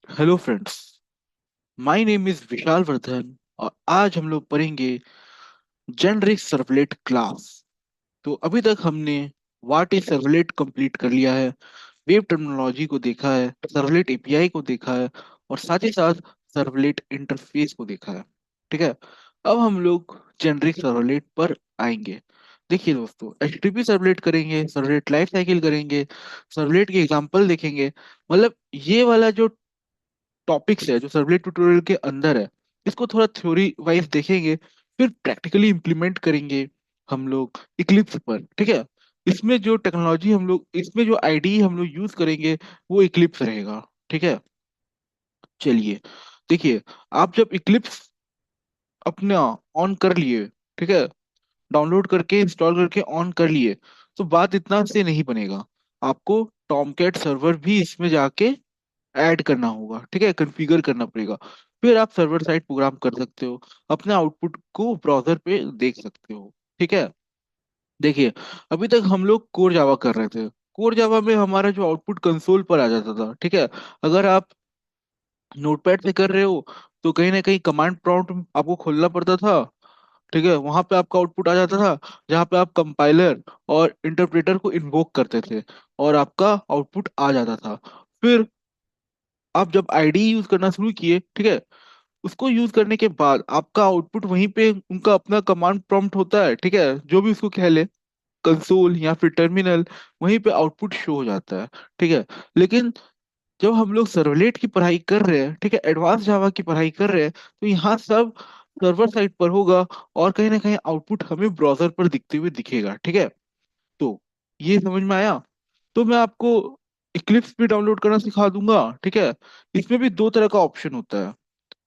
Hello friends. My name is Vishal Vardhan और आज हम लोग पढ़ेंगे जेनरिक सर्वलेट क्लास। तो अभी तक हमने व्हाट इज सर्वलेट कंप्लीट कर लिया है, वेब टर्मिनोलॉजी को देखा है, सर्वलेट एपीआई को देखा है और साथ ही साथ सर्वलेट इंटरफेस को देखा है। ठीक है, अब हम लोग जेनरिक सर्वलेट पर आएंगे। देखिए दोस्तों, एचटीटीपी सर्वलेट करेंगे, सर्वलेट लाइफ साइकिल करेंगे, सर्वलेट के एग्जांपल देखेंगे। मतलब ये वाला जो टॉपिक्स है जो सर्वलेट ट्यूटोरियल के अंदर है, इसको थोड़ा थ्योरी वाइज देखेंगे, फिर प्रैक्टिकली इम्प्लीमेंट करेंगे हम लोग इक्लिप्स पर। ठीक है, इसमें जो आईडी हम लोग यूज करेंगे वो इक्लिप्स रहेगा। ठीक है, चलिए देखिए, आप जब इक्लिप्स अपना ऑन कर लिए, ठीक है, डाउनलोड करके इंस्टॉल करके ऑन कर लिए, तो बात इतना से नहीं बनेगा। आपको टॉमकैट सर्वर भी इसमें जाके ऐड करना होगा। ठीक है, कॉन्फ़िगर करना पड़ेगा। फिर आप सर्वर साइड प्रोग्राम कर सकते हो, अपने आउटपुट को ब्राउजर पे देख सकते हो। ठीक है, देखिए, अभी तक हम लोग कोर जावा कर रहे थे। कोर जावा में हमारा जो आउटपुट कंसोल पर आ जाता था। ठीक है, अगर आप नोटपैड से कर रहे हो तो कहीं ना कहीं कमांड प्रॉम्प्ट आपको खोलना पड़ता था। ठीक है, वहां पे आपका आउटपुट आ जाता था, जहाँ पे आप कंपाइलर और इंटरप्रेटर को इन्वोक करते थे और आपका आउटपुट आ जाता था। फिर आप जब आईडी यूज करना शुरू किए, ठीक है, उसको यूज करने के बाद आपका आउटपुट वहीं पे उनका अपना कमांड प्रॉम्प्ट होता है। ठीक है, जो भी उसको कह ले, कंसोल या फिर टर्मिनल, वहीं पे आउटपुट शो हो जाता है। ठीक है, लेकिन जब हम लोग सर्वलेट की पढ़ाई कर रहे हैं, ठीक है, एडवांस जावा की पढ़ाई कर रहे हैं, तो यहाँ सब सर्वर साइड पर होगा और कहीं ना कहीं आउटपुट हमें ब्राउजर पर दिखते हुए दिखेगा। ठीक है, तो ये समझ में आया। तो मैं आपको इक्लिप्स भी डाउनलोड करना सिखा दूंगा। ठीक है, इसमें भी दो तरह का ऑप्शन होता है।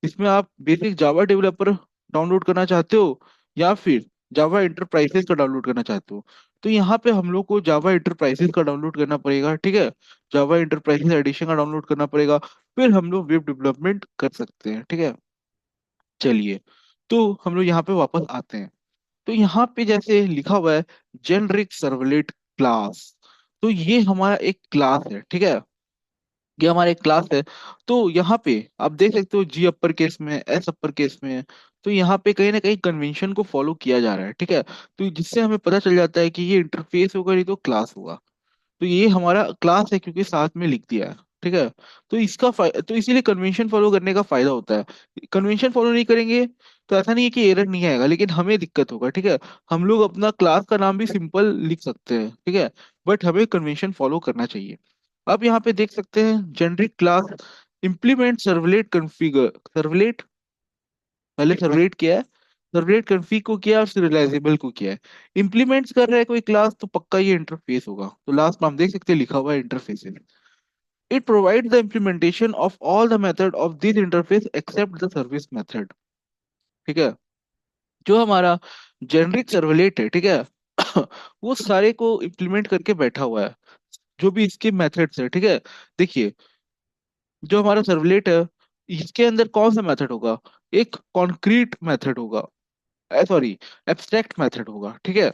इसमें आप बेसिक जावा डेवलपर डाउनलोड करना चाहते हो या फिर जावा इंटरप्राइजेस का डाउनलोड करना चाहते हो। तो यहाँ पे हम लोग को जावा इंटरप्राइजेस का डाउनलोड करना पड़ेगा। ठीक है, जावा इंटरप्राइजेस एडिशन का डाउनलोड करना पड़ेगा, फिर हम लोग वेब डेवलपमेंट कर सकते हैं। ठीक है, चलिए, तो हम लोग यहाँ पे वापस आते हैं। तो यहाँ पे जैसे लिखा हुआ है जेनरिक सर्वलेट क्लास, तो ये हमारा एक क्लास है। ठीक है, ये हमारा एक क्लास है। तो यहाँ पे आप देख सकते हो जी अपर केस में, एस अपर केस में है। तो यहाँ पे कहीं ना कहीं कन्वेंशन को फॉलो किया जा रहा है। ठीक है, तो जिससे हमें पता चल जाता है कि ये इंटरफेस होगा नहीं तो क्लास होगा। तो ये हमारा क्लास है क्योंकि साथ में लिख दिया है। ठीक है, तो तो इसीलिए कन्वेंशन फॉलो करने का फायदा होता है। कन्वेंशन फॉलो नहीं करेंगे तो ऐसा नहीं है कि एरर नहीं आएगा, लेकिन हमें दिक्कत होगा। ठीक है, हम लोग अपना क्लास का नाम भी सिंपल लिख सकते हैं। ठीक है, बट हमें कन्वेंशन फॉलो करना चाहिए। अब यहाँ पे देख सकते हैं generic class implement servlet configure. Servlet, पहले सर्वलेट किया है, सर्वलेट कॉन्फ़िग को किया और फिर रिलायजेबल को किया है। इम्प्लीमेंट्स कर रहा है कोई क्लास तो पक्का ये इंटरफेस होगा। तो लास्ट में हम देख सकते हैं लिखा हुआ है interfaces. It provide the implementation of all the method of this interface except the service method. ठीक है, जो हमारा जेनरिक सर्वलेट है, ठीक है, वो सारे को इम्प्लीमेंट करके बैठा हुआ है, जो भी इसके मेथड्स है। ठीक है, देखिए, जो हमारा सर्वलेट है, इसके अंदर कौन सा मेथड होगा? एक कॉन्क्रीट मेथड होगा, सॉरी, एब्स्ट्रैक्ट मेथड होगा। ठीक है,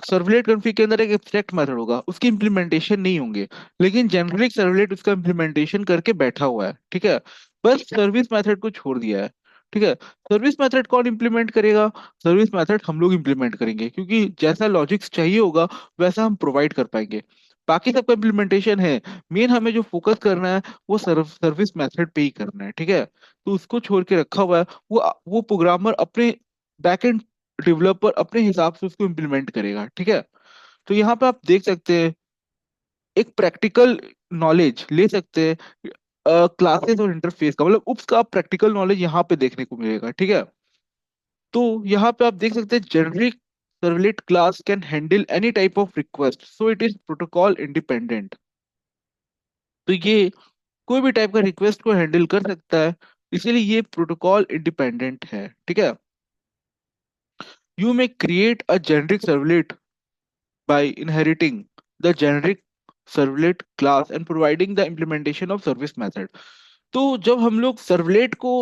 सर्वलेट कॉन्फ़िग के अंदर एक एब्स्ट्रैक्ट मेथड होगा, उसकी इंप्लीमेंटेशन नहीं होंगे, लेकिन जेनरिक सर्वलेट उसका इंप्लीमेंटेशन करके बैठा हुआ है। ठीक है, बस सर्विस मेथड को छोड़ दिया है। ठीक है, सर्विस मेथड कौन इंप्लीमेंट करेगा? सर्विस मेथड हम लोग इंप्लीमेंट करेंगे, क्योंकि जैसा लॉजिक्स चाहिए होगा वैसा हम प्रोवाइड कर पाएंगे। बाकी सबका इम्प्लीमेंटेशन है, मेन हमें जो फोकस करना है वो सर्विस मेथड पे ही करना है। ठीक है, तो उसको छोड़ के रखा हुआ है। वो प्रोग्रामर अपने बैकएंड डेवलपर अपने हिसाब से उसको इम्प्लीमेंट करेगा। ठीक है, तो यहाँ पे आप देख सकते हैं एक प्रैक्टिकल नॉलेज ले सकते हैं क्लासेस और इंटरफेस का, मतलब उप्स का प्रैक्टिकल नॉलेज यहाँ पे देखने को मिलेगा। ठीक है, तो यहाँ पे आप देख सकते हैं generic servlet class can handle any type of request so it is protocol independent. तो ये कोई भी टाइप का रिक्वेस्ट को हैंडल कर सकता है, इसीलिए ये प्रोटोकॉल इंडिपेंडेंट है। ठीक है, you may create a generic servlet by inheriting the generic servlet class and providing the implementation of service method। तो जब हम लोग सर्वलेट को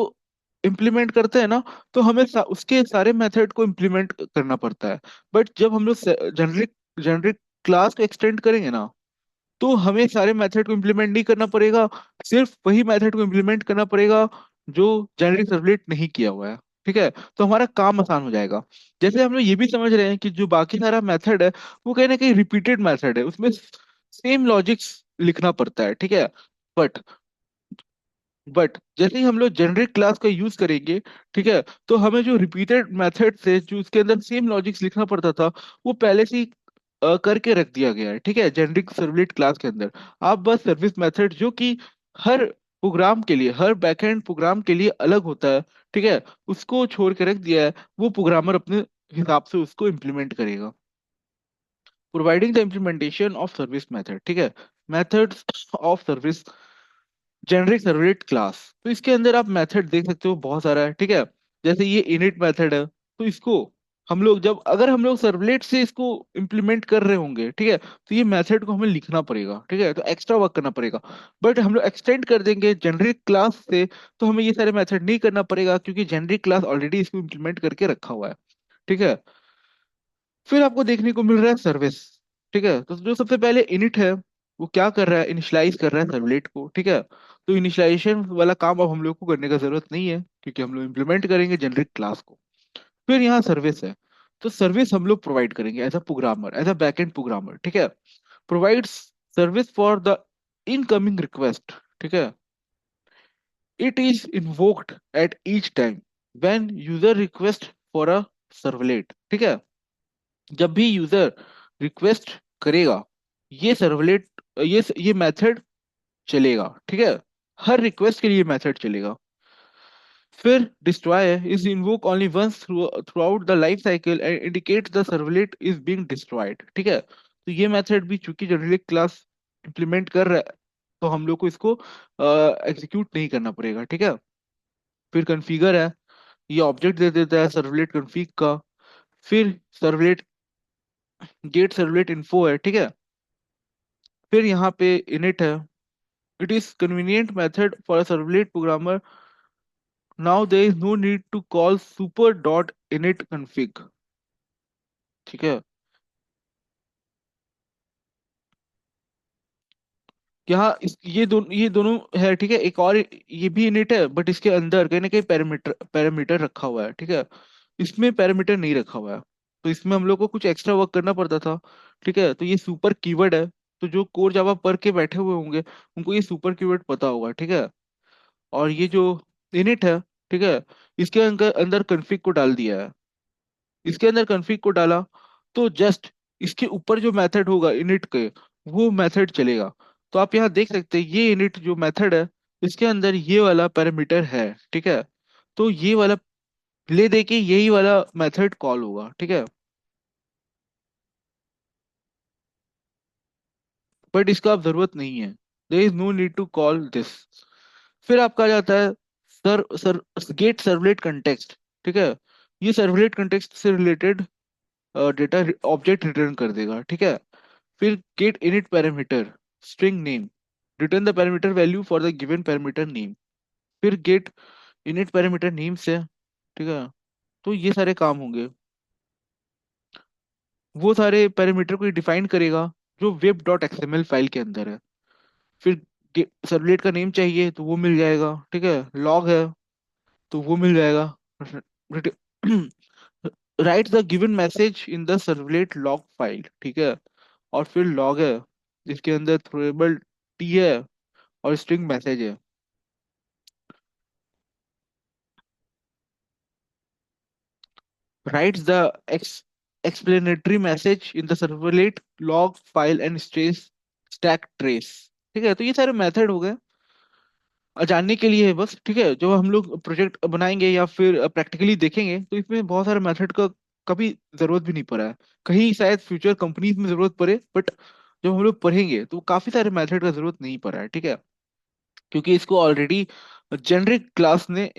इम्प्लीमेंट करते हैं ना, तो हमें उसके सारे मेथड को इम्प्लीमेंट करना पड़ता है। बट जब हम लोग जेनरिक जेनरिक क्लास को एक्सटेंड करेंगे ना, तो हमें सारे मेथड को इम्प्लीमेंट नहीं करना पड़ेगा, सिर्फ वही मेथड को इम्प्लीमेंट करना पड़ेगा जो जेनरिक सर्वलेट नहीं किया हुआ है। ठीक है, तो हमारा काम आसान हो जाएगा। जैसे हम लोग ये भी समझ रहे हैं कि जो बाकी सारा मेथड है वो कहीं ना कहीं रिपीटेड मेथड है, उसमें सेम लॉजिक्स लिखना पड़ता है। ठीक है, बट जैसे ही हम लोग जेनरिक क्लास का यूज करेंगे, ठीक है, तो हमें जो रिपीटेड मेथड से जो उसके अंदर सेम लॉजिक्स लिखना पड़ता था वो पहले से ही करके रख दिया गया है। ठीक है, जेनरिक सर्वलेट क्लास के अंदर आप बस सर्विस मेथड जो कि हर प्रोग्राम के लिए, हर बैकएंड प्रोग्राम के लिए अलग होता है, ठीक है, उसको छोड़ के रख दिया है। वो प्रोग्रामर अपने हिसाब से उसको इम्प्लीमेंट करेगा। Providing the implementation of service method. ठीक है, methods of service generic servlet class. तो इसके अंदर आप मेथड देख सकते हो बहुत सारा है। ठीक है, जैसे ये इनिट मेथड है, तो इसको हम लोग जब अगर हम लोग सर्वलेट से इसको इम्प्लीमेंट कर रहे होंगे, ठीक है, तो ये मेथड को हमें लिखना पड़ेगा। ठीक है, तो एक्स्ट्रा वर्क करना पड़ेगा। बट हम लोग एक्सटेंड कर देंगे जेनरिक क्लास से, तो हमें ये सारे मेथड नहीं करना पड़ेगा क्योंकि जेनरिक क्लास ऑलरेडी इसको इम्प्लीमेंट करके रखा हुआ है। ठीक है, फिर आपको देखने को मिल रहा है सर्विस। ठीक है, तो जो सबसे पहले इनिट है वो क्या कर रहा है, इनिशियलाइज कर रहा है सर्वलेट को। ठीक है, तो इनिशियलाइजेशन वाला काम अब हम लोग को करने का जरूरत नहीं है क्योंकि हम लोग इम्प्लीमेंट करेंगे जेनरिक क्लास को। फिर यहाँ सर्विस है, तो सर्विस हम लोग प्रोवाइड करेंगे as a programmer, as a backend programmer. ठीक है, provides service for the incoming request. ठीक है, it is invoked at each time when user request for a servlet. ठीक है, जब भी यूजर रिक्वेस्ट करेगा, ये सर्वलेट, ये मेथड चलेगा। ठीक है, हर रिक्वेस्ट के लिए मेथड चलेगा। फिर destroy is invoke only once throughout the life cycle and indicate the servlet is being destroyed. ठीक है, तो ये मेथड भी चूंकि जनरली क्लास इंप्लीमेंट कर रहा है, तो हम लोग को इसको एग्जीक्यूट नहीं करना पड़ेगा। ठीक है, फिर कॉन्फ़िगर है, ये ऑब्जेक्ट दे देता है सर्वलेट कॉन्फ़िग का। फिर सर्वलेट गेट सर्वलेट इन्फो है। ठीक है, फिर यहाँ पे इनिट है, it is convenient method for a servlet programmer, now there is no need to call super dot init config। ठीक है, यहाँ ये दोनों है। ठीक है, एक और ये भी इनिट है बट इसके अंदर कहीं ना कहीं पैरामीटर पैरामीटर रखा हुआ है। ठीक है, इसमें पैरामीटर नहीं रखा हुआ है, तो इसमें हम लोग को कुछ एक्स्ट्रा वर्क करना पड़ता था। ठीक है, तो ये सुपर कीवर्ड है, तो जो कोर जावा पढ़ के बैठे हुए होंगे उनको ये सुपर कीवर्ड पता होगा। ठीक है, और ये जो इनिट है, ठीक है, इसके अंदर अंदर कॉन्फ़िग को डाल दिया है। इसके अंदर कॉन्फ़िग को डाला तो जस्ट इसके ऊपर जो मेथड होगा इनिट के, वो मेथड चलेगा। तो आप यहाँ देख सकते हैं ये इनिट जो मेथड है, इसके अंदर ये वाला पैरामीटर है। ठीक है, तो ये वाला ले दे के यही वाला मेथड कॉल होगा। ठीक है, बट इसका अब जरूरत नहीं है, there is no need to call this. फिर आपका आ जाता है sir sir get servlet context. ठीक है, ये सर्वलेट कंटेक्स्ट से रिलेटेड डेटा ऑब्जेक्ट रिटर्न कर देगा। ठीक है, फिर get init parameter string name, return the parameter value for the given parameter name. फिर गेट इनिट पैरामीटर नेम से, ठीक है, तो ये सारे काम होंगे। वो सारे पैरामीटर को डिफाइन करेगा जो वेब डॉट एक्सएमएल फाइल के अंदर है। फिर सर्वलेट का नेम चाहिए तो वो मिल जाएगा। ठीक है, लॉग है तो वो मिल जाएगा। Right the given message in the servlet log file. ठीक है, और फिर लॉग है जिसके अंदर थ्रोएबल टी है और स्ट्रिंग मैसेज है। Rights the explanatory message in the servlet log file and stack trace. ठीक है, तो ये सारे मेथड हो गए जानने के लिए है बस। ठीक है, जब हम लोग प्रोजेक्ट बनाएंगे या फिर प्रैक्टिकली देखेंगे तो इसमें बहुत सारे मेथड का कभी जरूरत भी नहीं पड़ा है। कहीं शायद फ्यूचर कंपनीज में जरूरत पड़े, बट जब हम लोग पढ़ेंगे तो काफी सारे मेथड का जरूरत नहीं पड़ा है। ठीक है, क्योंकि इसको ऑलरेडी जेनरिक क्लास ने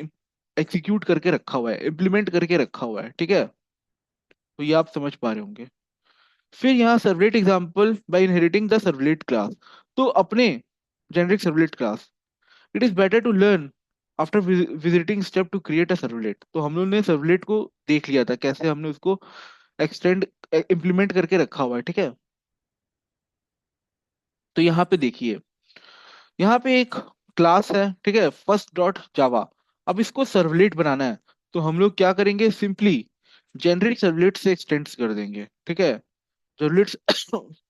एग्जीक्यूट करके रखा हुआ है, इम्प्लीमेंट करके रखा हुआ है। ठीक है, तो ये आप समझ पा रहे होंगे। फिर यहाँ servlet example by inheriting the servlet class. तो अपने generic servlet class, it is better to learn after visiting step to create a servlet. तो हम लोग ने सर्वलेट को देख लिया था कैसे हमने उसको एक्सटेंड इम्प्लीमेंट करके रखा हुआ है। ठीक है, तो यहाँ पे देखिए, यहाँ पे एक क्लास है, ठीक है, फर्स्ट डॉट जावा। अब इसको सर्वलेट बनाना है, तो हम लोग क्या करेंगे, सिंपली जेनरिक सर्वलेट से एक्सटेंड कर देंगे, ठीक है। सर्वलेट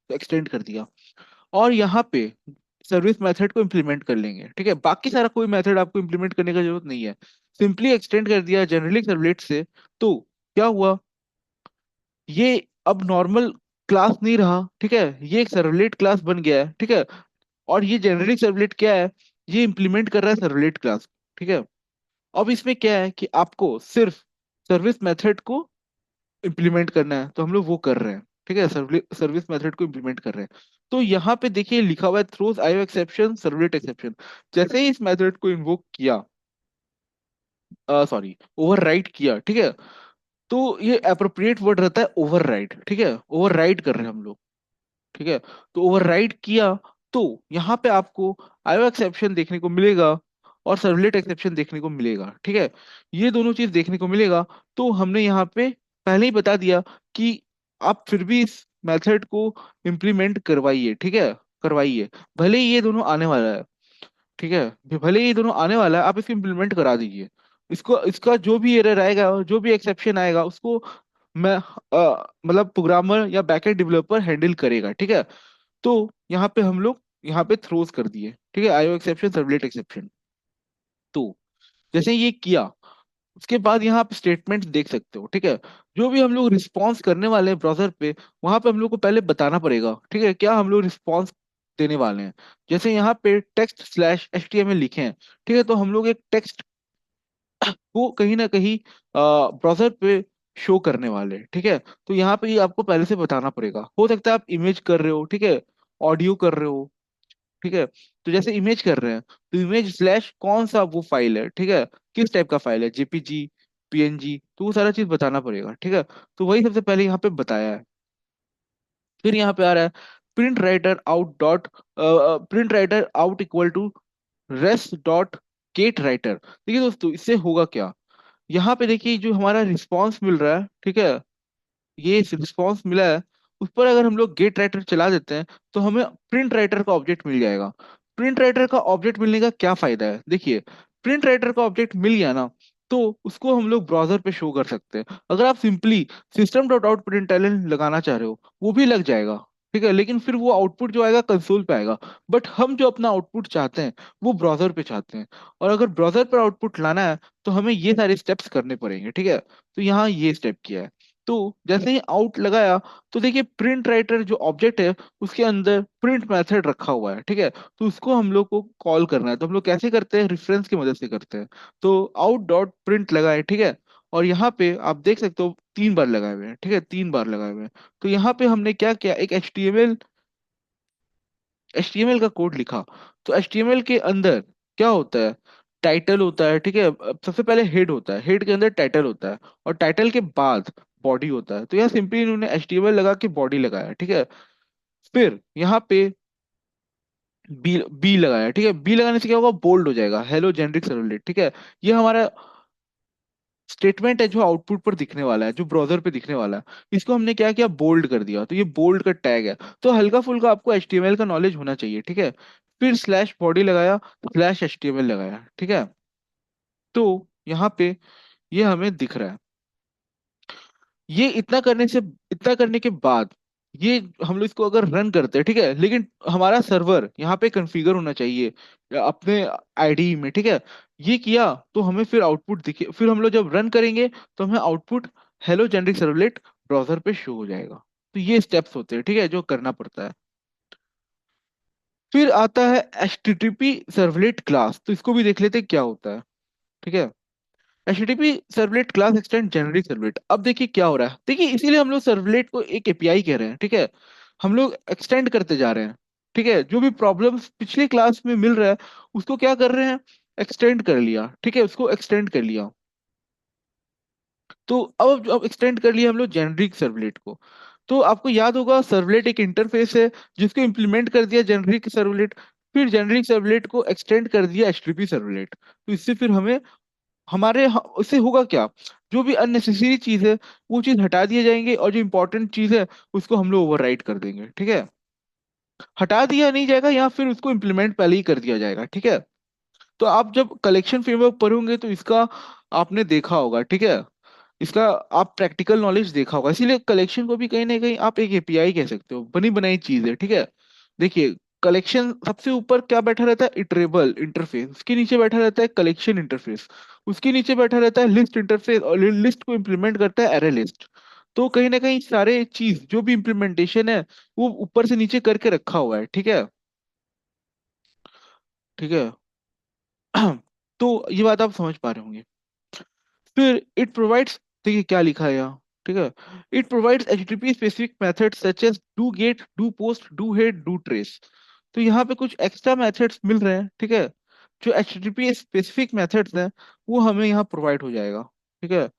एक्सटेंड कर दिया, और यहाँ पे सर्विस मेथड को इम्प्लीमेंट कर लेंगे, ठीक है। बाकी सारा कोई मेथड आपको इम्प्लीमेंट करने का जरूरत नहीं है, सिंपली एक्सटेंड कर दिया जनरली सर्वलेट से। तो क्या हुआ, ये अब नॉर्मल क्लास नहीं रहा, ठीक है, ये एक सर्वलेट क्लास बन गया है, ठीक है। और ये जेनरिक सर्वलेट क्या है, ये इम्प्लीमेंट कर रहा है सर्वलेट क्लास, ठीक है। अब इसमें क्या है कि आपको सिर्फ सर्विस मेथड को इम्प्लीमेंट करना है, तो हम लोग वो कर रहे हैं, ठीक है, सर्विस मेथड को इम्प्लीमेंट कर रहे हैं। तो यहाँ पे देखिए लिखा हुआ है throws IO exception servlet exception. जैसे ही इस मेथड को इन्वोक किया, सॉरी, ओवरराइड किया, ठीक है, तो ये अप्रोप्रिएट वर्ड रहता है ओवरराइड, ठीक है, ओवरराइड कर रहे हैं हम लोग, ठीक है। तो ओवरराइड किया, तो यहाँ पे आपको आईओ एक्सेप्शन देखने को मिलेगा और सर्वलेट एक्सेप्शन देखने को मिलेगा, ठीक है, ये दोनों चीज देखने को मिलेगा। तो हमने यहाँ पे पहले ही बता दिया कि आप फिर भी इस मेथड को इम्प्लीमेंट करवाइए, ठीक है, करवाइए, भले ही ये दोनों आने वाला है, ठीक है, भले ही ये दोनों आने वाला है, आप इसको इम्प्लीमेंट करा दीजिए। इसको, इसका जो भी एरर आएगा, जो भी एक्सेप्शन आएगा, उसको मैं मतलब प्रोग्रामर या बैकएंड डेवलपर हैंडल करेगा, ठीक है। तो यहाँ पे हम लोग यहाँ पे थ्रोज कर दिए, ठीक है, आईओ एक्सेप्शन सर्वलेट एक्सेप्शन। तो जैसे ये किया, उसके बाद यहाँ पे स्टेटमेंट देख सकते हो, ठीक है। जो भी हम लोग रिस्पॉन्स करने वाले हैं ब्राउजर पे, वहां पे हम लोग को पहले बताना पड़ेगा, ठीक है, क्या हम लोग रिस्पॉन्स देने वाले हैं। जैसे यहाँ पे text slash H T M L लिखे हैं, ठीक है, तो हम लोग एक टेक्स्ट को कहीं ना कहीं ब्राउजर पे शो करने वाले हैं, ठीक है। तो यहाँ पे ये आपको पहले से बताना पड़ेगा। हो सकता है आप इमेज कर रहे हो, ठीक है, ऑडियो कर रहे हो, ठीक है। तो जैसे इमेज कर रहे हैं, तो इमेज स्लैश कौन सा वो फाइल है, ठीक है, किस टाइप का फाइल है, जेपीजी, पीएनजी, तो वो सारा चीज बताना पड़ेगा, ठीक है। तो वही सबसे पहले यहाँ पे बताया है। फिर यहाँ पे आ रहा है print writer out dot, print writer out equal to rest dot get writer. देखिए दोस्तों, इससे होगा क्या, यहाँ पे देखिए जो हमारा रिस्पॉन्स मिल रहा है, ठीक है, ये रिस्पॉन्स मिला है, उस पर अगर हम लोग गेट राइटर चला देते हैं, तो हमें प्रिंट राइटर का ऑब्जेक्ट मिल जाएगा। प्रिंट राइटर का ऑब्जेक्ट मिलने का क्या फायदा है, देखिए, प्रिंट राइटर का ऑब्जेक्ट मिल गया ना, तो उसको हम लोग ब्राउजर पे शो कर सकते हैं। अगर आप simply system dot out print लगाना चाह रहे हो, वो भी लग जाएगा, ठीक है, लेकिन फिर वो आउटपुट जो आएगा कंसोल पे आएगा। बट हम जो अपना आउटपुट चाहते हैं, वो ब्राउजर पे चाहते हैं। और अगर ब्राउजर पर आउटपुट लाना है, तो हमें ये सारे स्टेप्स करने पड़ेंगे, ठीक है। तो यहाँ ये स्टेप किया है। तो जैसे ही आउट लगाया, तो देखिए प्रिंट राइटर जो ऑब्जेक्ट है, उसके अंदर प्रिंट मेथड रखा हुआ है, ठीक है। तो उसको हम लोग को कॉल करना है। तो हम लोग कैसे करते हैं, रेफरेंस की मदद से करते हैं। तो आउट डॉट प्रिंट लगाए, ठीक है, और यहाँ पे आप देख सकते हो 3 बार लगाए हुए हैं, ठीक है, 3 बार लगाए हुए हैं। तो यहाँ पे हमने क्या किया, एक एच टी एम एल का कोड लिखा। तो एच टी एम एल के अंदर क्या होता है, टाइटल होता है, ठीक है, अब सबसे पहले हेड होता है, हेड के अंदर टाइटल होता है, और टाइटल के बाद बॉडी होता है। तो यहाँ सिंपली इन्होंने एच टी एम एल लगा के बॉडी लगाया, ठीक है। फिर यहाँ पे बी बी लगाया, ठीक है, बी लगाने से क्या होगा, बोल्ड हो जाएगा, हेलो जेनरिक सर्वलेट, ठीक है। ये हमारा स्टेटमेंट है जो आउटपुट पर दिखने वाला है, जो ब्राउजर पे दिखने वाला है। इसको हमने क्या किया, बोल्ड कर दिया, तो ये बोल्ड का टैग है। तो हल्का फुल्का आपको एचटीएमएल का नॉलेज होना चाहिए, ठीक है। फिर स्लैश बॉडी लगाया, स्लैश एचटीएमएल लगाया, ठीक है। तो यहाँ पे ये हमें दिख रहा है। ये इतना करने के बाद, ये हम लोग इसको अगर रन करते हैं, ठीक है, लेकिन हमारा सर्वर यहाँ पे कॉन्फ़िगर होना चाहिए अपने आईडी में, ठीक है। ये किया, तो हमें फिर आउटपुट दिखे, फिर हम लोग जब रन करेंगे, तो हमें output hello generic servlet browser पे शो हो जाएगा। तो ये स्टेप्स होते हैं, ठीक है, जो करना पड़ता है। फिर आता है एचटीटीपी सर्वलेट क्लास। तो इसको भी देख लेते हैं क्या होता है, ठीक है। HTTP servlet class extend generic servlet. अब देखिए क्या हो रहा है, देखिए इसीलिए हम लोग सर्वलेट को एक एपीआई कह रहे हैं, ठीक है। हम लोग एक्सटेंड करते जा रहे हैं, ठीक है, जो भी प्रॉब्लम्स पिछले क्लास में मिल रहा है, उसको क्या कर रहे हैं, एक्सटेंड कर लिया, ठीक है, उसको एक्सटेंड कर लिया। तो अब एक्सटेंड कर लिया हम लोग जेनरिक सर्वलेट को। तो आपको याद होगा, सर्वलेट एक इंटरफेस है, जिसको इम्प्लीमेंट कर दिया जेनरिक सर्वलेट। फिर जेनरिक सर्वलेट को एक्सटेंड कर दिया एचटीटीपी सर्वलेट। तो इससे फिर हमें इससे होगा क्या, जो भी अननेसेसरी चीज है, वो चीज हटा दिए जाएंगे, और जो इंपॉर्टेंट चीज है, उसको हम लोग ओवरराइट कर देंगे, ठीक है। हटा दिया नहीं जाएगा या फिर उसको इम्प्लीमेंट पहले ही कर दिया जाएगा, ठीक है। तो आप जब कलेक्शन फ्रेमवर्क पढ़ोगे तो इसका आपने देखा होगा, ठीक है। इसका आप प्रैक्टिकल नॉलेज देखा होगा, इसीलिए कलेक्शन को भी कहीं ना कहीं आप एक एपीआई कह सकते हो, बनी बनाई चीज है, ठीक है। देखिए, कलेक्शन सबसे ऊपर क्या बैठा रहता है, इटरेबल इंटरफेस, उसके नीचे बैठा रहता है कलेक्शन इंटरफेस, उसके नीचे बैठा रहता है लिस्ट इंटरफेस, और लिस्ट को इम्प्लीमेंट करता है एरे लिस्ट। तो कहीं ना कहीं सारे चीज जो भी इम्प्लीमेंटेशन है वो ऊपर से नीचे करके रखा हुआ है, ठीक है। ठीक है। तो ये बात आप समझ पा रहे होंगे। फिर इट प्रोवाइड्स, देखिए क्या लिखा है यहाँ, ठीक है। It provides HTTP specific method such as do get, do post, do head, do trace. तो यहाँ पे कुछ एक्स्ट्रा मेथड्स मिल रहे हैं, ठीक है। जो एचटीटीपी स्पेसिफिक मेथड्स हैं वो हमें यहाँ प्रोवाइड हो जाएगा, ठीक है।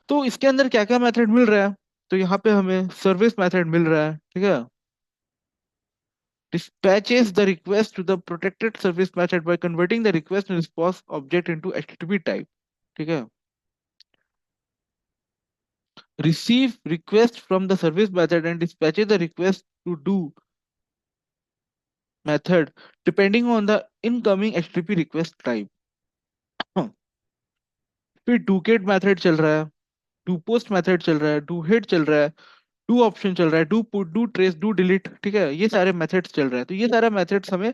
तो इसके अंदर क्या क्या मेथड मिल रहा है, तो यहाँ पे हमें सर्विस मेथड मिल रहा है, ठीक है। Dispatches the request to the protected service method by converting the request and response object into HTTP type, ठीक है। Receive request from the service method and dispatches the request to do method depending on the incoming HTTP request type. फिर do get method चल रहा है, do post method चल रहा है, do hit चल रहा है, do ऑप्शन चल रहा है, do put, do trace, do delete, ठीक है। ये सारे मेथड्स चल रहे हैं, तो ये सारा मेथड्स हमें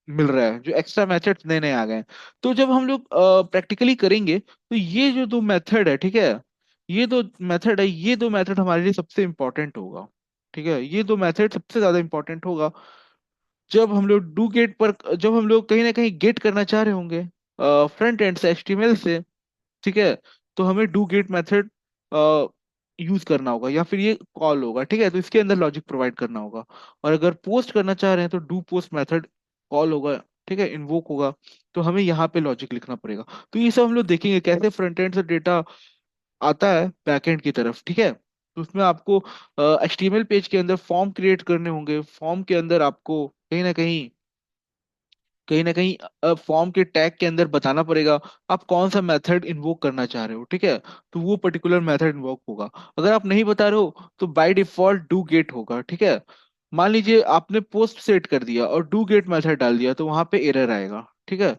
मिल रहा है, जो एक्स्ट्रा मेथड्स नए नए आ गए हैं। तो जब हम लोग प्रैक्टिकली करेंगे तो ये जो दो मेथड है, ठीक है, ये दो मेथड है, ये दो मेथड हमारे लिए सबसे इंपॉर्टेंट होगा, ठीक है। ये दो मेथड सबसे ज्यादा इंपॉर्टेंट होगा जब हम लोग डू गेट पर, जब हम लोग कहीं ना कहीं गेट करना चाह रहे होंगे फ्रंट एंड से, एचटीएमएल से, ठीक है। तो हमें डू गेट मेथड यूज करना होगा या फिर ये कॉल होगा, ठीक है। तो इसके अंदर लॉजिक प्रोवाइड करना होगा। और अगर पोस्ट करना चाह रहे हैं तो डू पोस्ट मेथड कॉल होगा, ठीक है, इन्वोक होगा। तो हमें यहाँ पे लॉजिक लिखना पड़ेगा। तो ये सब हम लोग देखेंगे कैसे फ्रंट एंड से डेटा आता है बैकएंड की तरफ, ठीक है। तो उसमें आपको एचटीएमएल पेज के अंदर फॉर्म क्रिएट करने होंगे, फॉर्म के अंदर आपको कहीं ना कहीं फॉर्म के टैग के अंदर बताना पड़ेगा आप कौन सा मेथड इन्वोक करना चाह रहे हो, ठीक है। तो वो पर्टिकुलर मेथड इन्वोक होगा। अगर आप नहीं बता रहे हो तो बाय डिफॉल्ट डू गेट होगा, ठीक है। मान लीजिए आपने पोस्ट सेट कर दिया और डू गेट मेथड डाल दिया तो वहां पे एरर आएगा, ठीक है।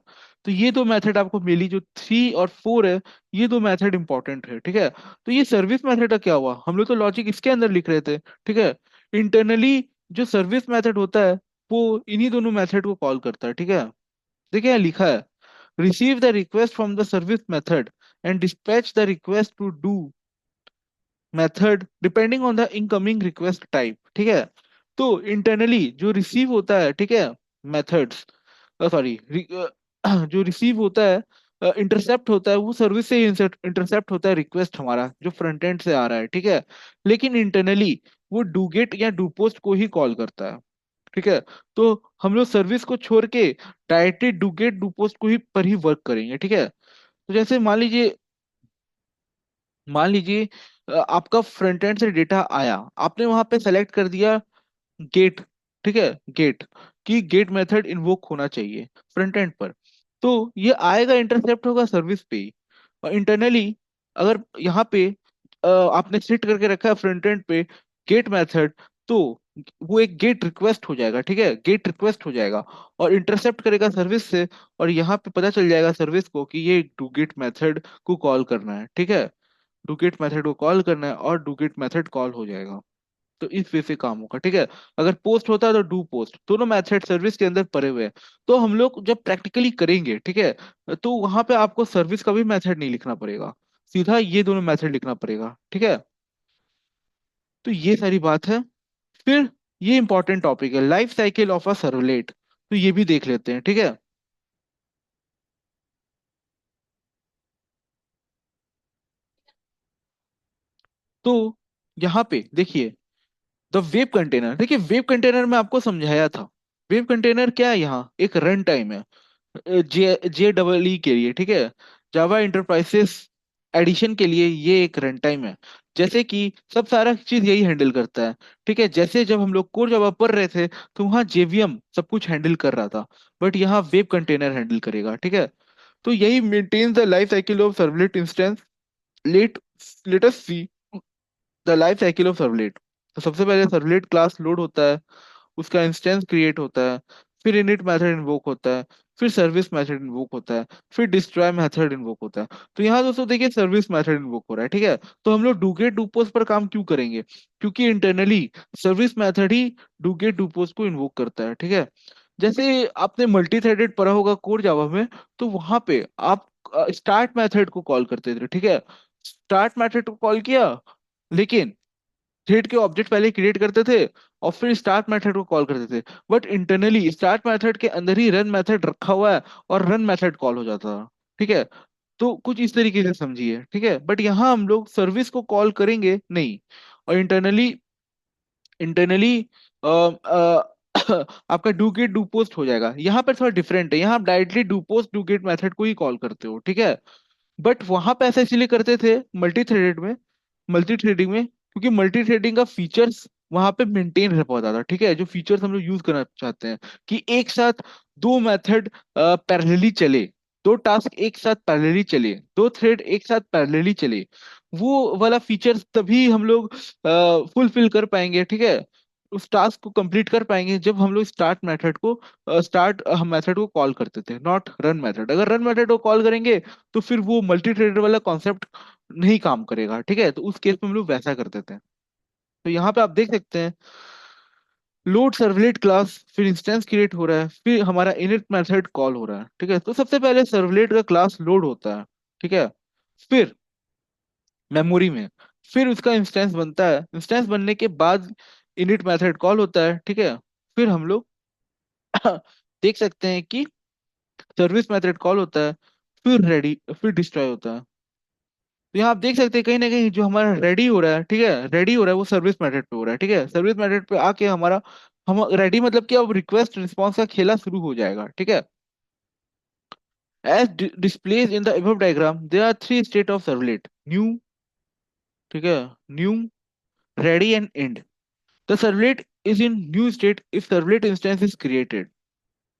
तो ये दो मेथड आपको मिली, जो 3 और 4 है, ये दो मेथड इंपॉर्टेंट है, ठीक है। तो ये सर्विस मेथड का क्या हुआ, हम लोग तो लॉजिक इसके अंदर लिख रहे थे, ठीक है। इंटरनली जो सर्विस मेथड होता है वो इन्हीं दोनों मेथड को कॉल करता है, ठीक है। देखिए यहाँ लिखा है, receive the request from the service method and dispatch the request to do method depending on the incoming request type, ठीक है। तो इंटरनली जो रिसीव होता है, ठीक है, मेथड्स, सॉरी, जो रिसीव होता है, इंटरसेप्ट होता है, वो सर्विस से इंटरसेप्ट होता है रिक्वेस्ट हमारा जो फ्रंट एंड से आ रहा है, ठीक है। लेकिन इंटरनली वो डू गेट या डू पोस्ट को ही कॉल करता है, ठीक है। तो हम लोग सर्विस को छोड़ के directly do get do post को ही पर ही वर्क करेंगे, ठीक है। तो जैसे मान लीजिए आपका फ्रंट एंड से डेटा आया, आपने वहां पे सेलेक्ट कर दिया गेट, ठीक है, गेट, कि गेट मेथड इन्वोक होना चाहिए फ्रंट एंड पर। तो ये आएगा, इंटरसेप्ट होगा सर्विस पे ही। और इंटरनली अगर यहाँ पे आपने सेट करके रखा है फ्रंट एंड पे गेट मेथड, तो वो एक गेट रिक्वेस्ट हो जाएगा, ठीक है, गेट रिक्वेस्ट हो जाएगा और इंटरसेप्ट करेगा सर्विस से। और यहाँ पे पता चल जाएगा सर्विस को कि ये डू गेट मेथड को कॉल करना है, ठीक है। डू गेट मेथड को कॉल करना है और डू गेट मेथड कॉल हो जाएगा। तो इस वे से काम होगा, ठीक है। अगर पोस्ट होता है तो डू पोस्ट, दोनों मेथड सर्विस के अंदर पड़े हुए हैं। तो हम लोग जब प्रैक्टिकली करेंगे, ठीक है, तो वहां पे आपको सर्विस का भी मेथड नहीं लिखना पड़ेगा, सीधा ये दोनों मेथड लिखना पड़ेगा, ठीक है। तो ये सारी बात है। फिर ये इंपॉर्टेंट टॉपिक है, life cycle of a servlet, तो ये भी देख लेते हैं, ठीक है। तो यहाँ पे देखिए, द वेब कंटेनर, देखिए वेब कंटेनर में आपको समझाया था। वेब कंटेनर क्या है, यहाँ एक रन टाइम है, JEE के लिए, ठीक है, जावा इंटरप्राइजेस एडिशन के लिए ये एक रन टाइम है। जैसे कि सब सारा चीज यही हैंडल करता है, ठीक है। जैसे जब हम लोग कोर जावा पढ़ रहे थे तो वहाँ जेवीएम सब कुछ हैंडल कर रहा था, बट यहाँ वेब कंटेनर हैंडल करेगा, ठीक है। तो यही maintains the life cycle of servlet instance. Let let us see the life cycle of servlet. तो सबसे पहले सर्वलेट क्लास लोड होता है, उसका इंस्टेंस क्रिएट होता है, फिर इनिट मेथड इन्वोक होता है, फिर सर्विस मेथड इन्वोक होता है, फिर डिस्ट्रॉय मेथड इन्वोक होता है। तो यहाँ दोस्तों देखिए सर्विस मेथड इन्वोक हो रहा है, ठीक है। तो हम लोग डुगेट डुपोज पर काम क्यों करेंगे? क्योंकि इंटरनली सर्विस मेथड ही डुगेट डुपोज को इन्वोक करता है, ठीक है। जैसे आपने मल्टी थ्रेडेड पढ़ा होगा कोर जावा में, तो वहां पे आप स्टार्ट मेथड को कॉल करते थे, ठीक है। स्टार्ट मेथड को कॉल किया, लेकिन थ्रेड के ऑब्जेक्ट पहले क्रिएट करते थे और फिर स्टार्ट मेथड को कॉल करते थे। बट इंटरनली स्टार्ट मेथड के अंदर ही रन मेथड रखा हुआ है और रन मेथड कॉल हो जाता था, ठीक है। तो कुछ इस तरीके से समझिए, ठीक है। बट यहाँ हम लोग सर्विस को कॉल करेंगे नहीं, और इंटरनली इंटरनली आपका डू गेट डू पोस्ट हो जाएगा। यहाँ पर थोड़ा डिफरेंट है, यहाँ आप directly do post do get method को ही कॉल करते हो, ठीक है। बट वहां पे ऐसा इसलिए करते थे मल्टी थ्रेडिंग में, क्योंकि मल्टी थ्रेडिंग का फीचर्स वहां पे मेंटेन रह पाता था, ठीक है। जो फीचर्स हम लोग यूज करना चाहते हैं कि एक साथ दो मेथड पैरेलली चले, दो टास्क एक साथ पैरेलली चले, दो थ्रेड एक साथ पैरेलली चले, वो वाला फीचर्स तभी हम लोग फुलफिल कर पाएंगे, ठीक है। उस टास्क को कंप्लीट कर पाएंगे जब हम लोग स्टार्ट मेथड को कॉल करते थे, नॉट रन मेथड। अगर रन मेथड को कॉल करेंगे तो फिर वो मल्टी थ्रेडेड वाला कॉन्सेप्ट नहीं काम करेगा, ठीक है। तो उस केस में हम लोग वैसा कर देते हैं। तो यहाँ पे आप देख सकते हैं लोड सर्वलेट क्लास, फिर इंस्टेंस क्रिएट हो रहा है, फिर हमारा इनिट मेथड कॉल हो रहा है, ठीक है। तो सबसे पहले सर्वलेट का क्लास लोड होता है, ठीक है। फिर मेमोरी में, फिर उसका इंस्टेंस बनता है, इंस्टेंस बनने के बाद इनिट मेथड कॉल होता है, ठीक है। फिर हम लोग देख सकते हैं कि सर्विस मेथड कॉल होता है, फिर डिस्ट्रॉय होता है। तो यहाँ आप देख सकते हैं कहीं ना कहीं जो हमारा रेडी हो रहा है, ठीक है, रेडी हो रहा है वो सर्विस मेथड पे हो रहा है, ठीक है। सर्विस मेथड पे आके हमारा हम रेडी मतलब कि अब रिक्वेस्ट रिस्पॉन्स का खेला शुरू हो जाएगा, ठीक है। As displays in the above diagram there are three state of servlet: new, ठीक है, new, ready end end. The servlet is in new state if servlet instance is created,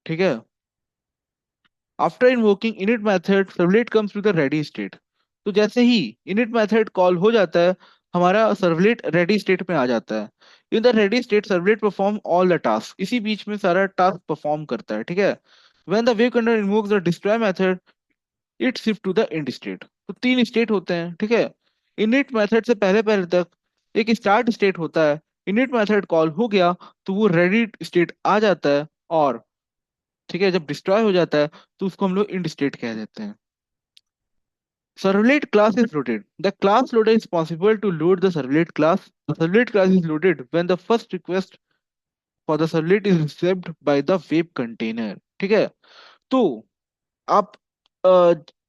ठीक है। After invoking init method servlet comes to the ready state. तो जैसे ही init method call हो जाता है, हमारा सर्वलेट रेडी स्टेट में आ जाता है। In the ready state servlet perform all the task, इसी बीच में सारा टास्क परफॉर्म करता है, ठीक है। When the web controller invokes the destroy method it shift to the end state. तो तीन स्टेट होते हैं, ठीक है। इनिट मेथड से पहले पहले तक एक स्टार्ट स्टेट होता है, इनिट मेथड कॉल हो गया तो वो रेडी स्टेट आ जाता है, और ठीक है जब डिस्ट्रॉय हो जाता है तो उसको हम लोग इंड स्टेट कह देते हैं। Servlet class is loaded. The class loader is responsible to load the servlet class. The servlet class is loaded when the first request for the servlet is received by the web container, ठीक है। तो आप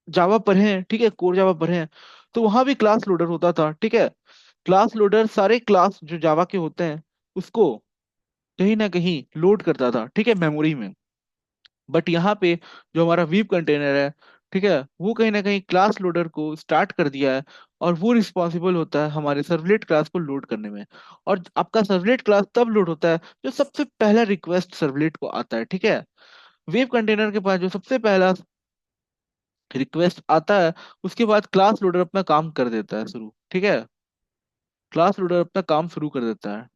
जावा पढ़े हैं, ठीक है, core Java पढ़े हैं, तो वहां भी क्लास लोडर होता था, ठीक है। क्लास लोडर सारे क्लास जो जावा के होते हैं उसको कहीं ना कहीं लोड करता था, ठीक है, मेमोरी में। बट यहाँ पे जो हमारा वीव कंटेनर है, ठीक है, वो कहीं ना कहीं क्लास लोडर को स्टार्ट कर दिया है, और वो रिस्पॉन्सिबल होता है हमारे सर्वलेट क्लास को लोड करने में। और आपका सर्वलेट क्लास तब लोड होता है जो सबसे पहला रिक्वेस्ट सर्वलेट को आता है, ठीक है। वेब कंटेनर के पास जो सबसे पहला रिक्वेस्ट आता है, उसके बाद क्लास लोडर अपना काम कर देता है शुरू, ठीक है। क्लास लोडर अपना काम शुरू कर देता है।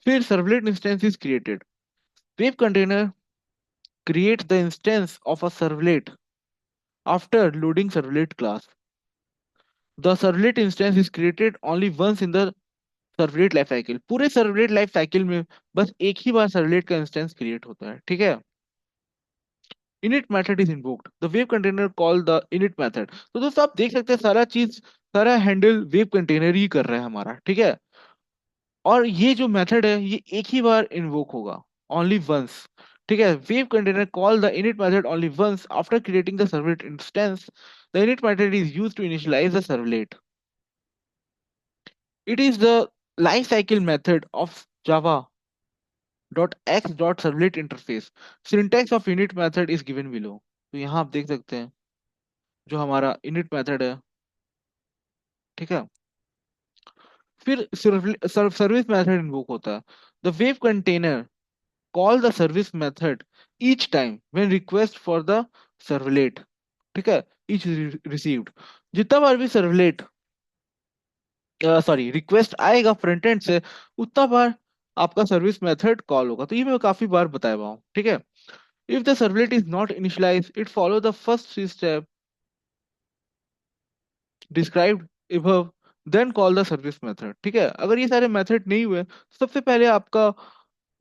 फिर servlet instance is created. Web container creates the instance of a servlet after loading servlet class. The servlet instance is created only once in the servlet life cycle. पूरे servlet life cycle में बस एक ही बार servlet का instance create होता है, ठीक है। init method is invoked. The web container call the init method. तो दोस्तों आप देख सकते हैं सारा हैंडल वेब कंटेनर ही कर रहा है हमारा, ठीक है। और ये जो मेथड है ये एक ही बार इन्वोक होगा, ओनली वंस, ठीक है। Web container call the init method only once after creating the servlet instance. The init method is used to initialize the servlet. It is the life cycle method of java dot x dot servlet interface. Syntax of init method is given below. तो यहाँ आप देख सकते हैं जो हमारा init method है, ठीक है। फिर सर्विस मेथड इन्वोक होता है। The web container call the service method each time when request for the servlet, ठीक है, each received। जितना बार भी सर्वलेट सॉरी रिक्वेस्ट आएगा फ्रंट एंड से, उतना बार आपका सर्विस मेथड कॉल होगा। तो ये मैं काफी बार बताया हुआ हूँ, ठीक है। If the servlet is not initialize it follow the first three step described above, then call the service method, ठीक है। अगर ये सारे मेथड नहीं हुए तो सबसे पहले आपका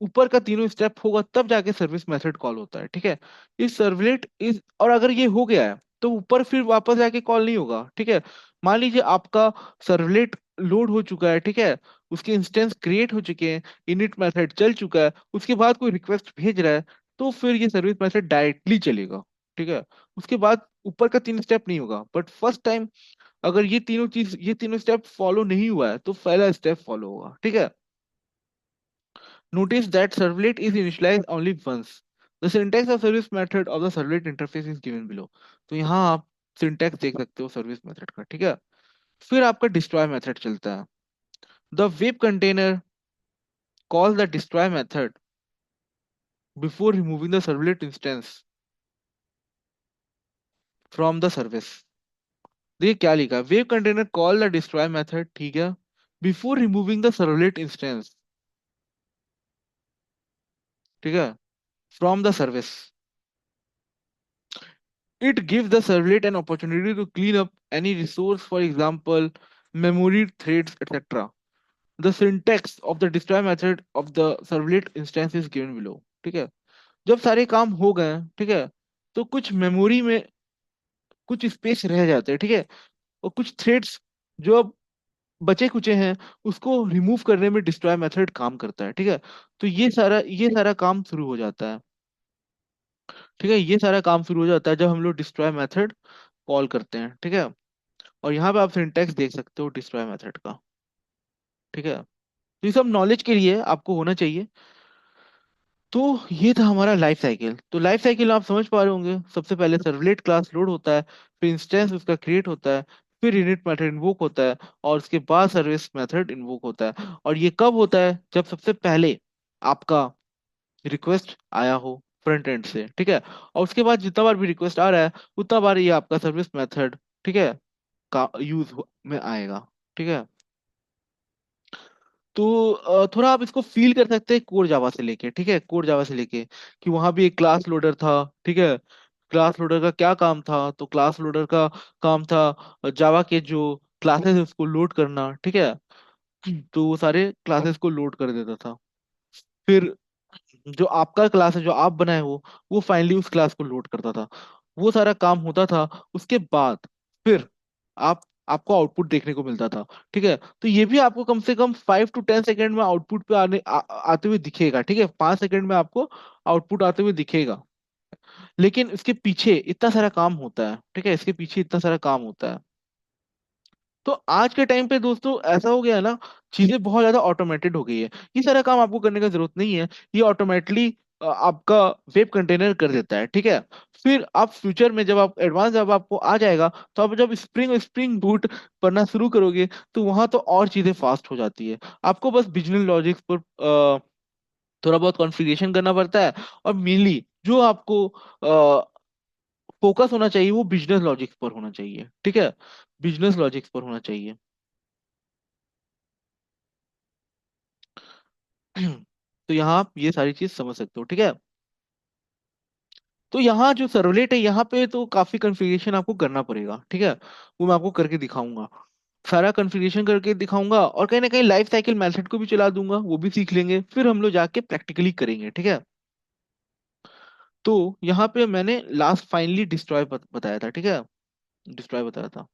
ऊपर का तीनों स्टेप होगा, तब जाके सर्विस मेथड कॉल होता है, ठीक है। इस सर्वलेट इस और अगर ये हो गया है तो ऊपर फिर वापस जाके कॉल नहीं होगा, ठीक है। मान लीजिए आपका सर्वलेट लोड हो चुका है, ठीक है, उसके इंस्टेंस क्रिएट हो चुके हैं, इनिट मेथड चल चुका है, उसके बाद कोई रिक्वेस्ट भेज रहा है, तो फिर ये सर्विस मेथड डायरेक्टली चलेगा, ठीक है। उसके बाद ऊपर का तीन स्टेप नहीं होगा। बट फर्स्ट टाइम अगर ये तीनों स्टेप फॉलो नहीं हुआ है तो पहला स्टेप फॉलो होगा, ठीक है। Notice that servlet is initialized only once. The syntax of service method of the servlet interface is given below. तो यहाँ आप सिंटैक्स देख सकते हो सर्विस मेथड का, ठीक है। फिर आपका डिस्ट्रॉय मेथड चलता है। The web container call the destroy method before removing the servlet instance from the service. देखिए क्या लिखा है, web container call the destroy method, ठीक है, before removing the servlet instance, ठीक है, from the service. It gives the servlet an opportunity to clean up any resource, for example, memory, threads, etc. The syntax of the destroy method of the servlet instance is given below. ठीक है। जब सारे काम हो गए हैं, ठीक है, तो कुछ मेमोरी में कुछ स्पेस रह जाते हैं, ठीक है, और कुछ थ्रेड्स जो अब बचे कुचे हैं उसको रिमूव करने में डिस्ट्रॉय मेथड काम करता है, ठीक है। तो ये सारा काम शुरू हो जाता है, ठीक है। ये सारा काम शुरू हो जाता है जब हम लोग डिस्ट्रॉय मेथड कॉल करते हैं, ठीक है। और यहाँ पे आप सिंटैक्स देख सकते हो डिस्ट्रॉय मेथड का, ठीक है। तो ये सब नॉलेज के लिए आपको होना चाहिए। तो ये था हमारा लाइफ साइकिल। तो लाइफ साइकिल आप समझ पा रहे होंगे, सबसे पहले सर्वलेट क्लास लोड होता है, फिर इंस्टेंस उसका क्रिएट होता है, फिर इनिट मेथड इन्वोक होता है, और उसके बाद सर्विस मेथड इन्वोक होता है। और ये कब होता है, जब सबसे पहले आपका रिक्वेस्ट आया हो फ्रंट एंड से, ठीक है। और उसके बाद जितना बार भी रिक्वेस्ट आ रहा है उतना बार ये आपका सर्विस मेथड, ठीक है, का यूज में आएगा, ठीक है। तो थोड़ा आप इसको फील कर सकते हैं कोर जावा से लेके, ठीक है, कोर जावा से लेके कि वहां भी एक क्लास लोडर था, ठीक है। क्लास लोडर का क्या काम था, तो क्लास लोडर का काम था जावा के जो क्लासेस है उसको लोड करना, ठीक है। तो वो सारे क्लासेस को लोड कर देता था। फिर जो आपका क्लास है जो आप बनाए हो वो फाइनली उस क्लास को लोड करता था। वो सारा काम होता था। उसके बाद फिर आप आपको आउटपुट देखने को मिलता था, ठीक है। तो ये भी आपको कम से कम 5 to 10 सेकेंड में आउटपुट पे आते हुए दिखेगा, ठीक है, 5 सेकेंड में आपको आउटपुट आते हुए दिखेगा। लेकिन इसके पीछे इतना सारा काम होता है, ठीक है, इसके पीछे इतना सारा काम होता है। तो आज के टाइम पे दोस्तों ऐसा हो गया है ना, चीजें बहुत ज्यादा ऑटोमेटेड हो गई है। ये सारा काम आपको करने का जरूरत नहीं है, ये ऑटोमेटली आपका वेब कंटेनर कर देता है, ठीक है। फिर आप फ्यूचर में जब आप एडवांस जब आपको आ जाएगा, तो आप जब स्प्रिंग बूट पढ़ना शुरू करोगे तो वहां तो और चीजें फास्ट हो जाती है। आपको बस बिजनेस लॉजिक्स पर थोड़ा बहुत कॉन्फ़िगरेशन करना पड़ता है। और मेनली जो आपको फोकस होना चाहिए वो बिजनेस लॉजिक्स पर होना चाहिए, ठीक है, बिजनेस लॉजिक्स पर होना चाहिए। तो यहाँ आप ये सारी चीज समझ सकते हो, ठीक है। तो यहाँ जो सर्वलेट है यहाँ पे तो काफी कॉन्फ़िगरेशन आपको करना पड़ेगा, ठीक है। वो मैं आपको करके दिखाऊंगा, सारा कॉन्फ़िगरेशन करके दिखाऊंगा, और कहीं ना कहीं लाइफ साइकिल मेथड को भी चला दूंगा, वो भी सीख लेंगे, फिर हम लोग जाके प्रैक्टिकली करेंगे, ठीक है। तो यहाँ पे मैंने लास्ट फाइनली डिस्ट्रॉय बताया था, ठीक है, डिस्ट्रॉय बताया था।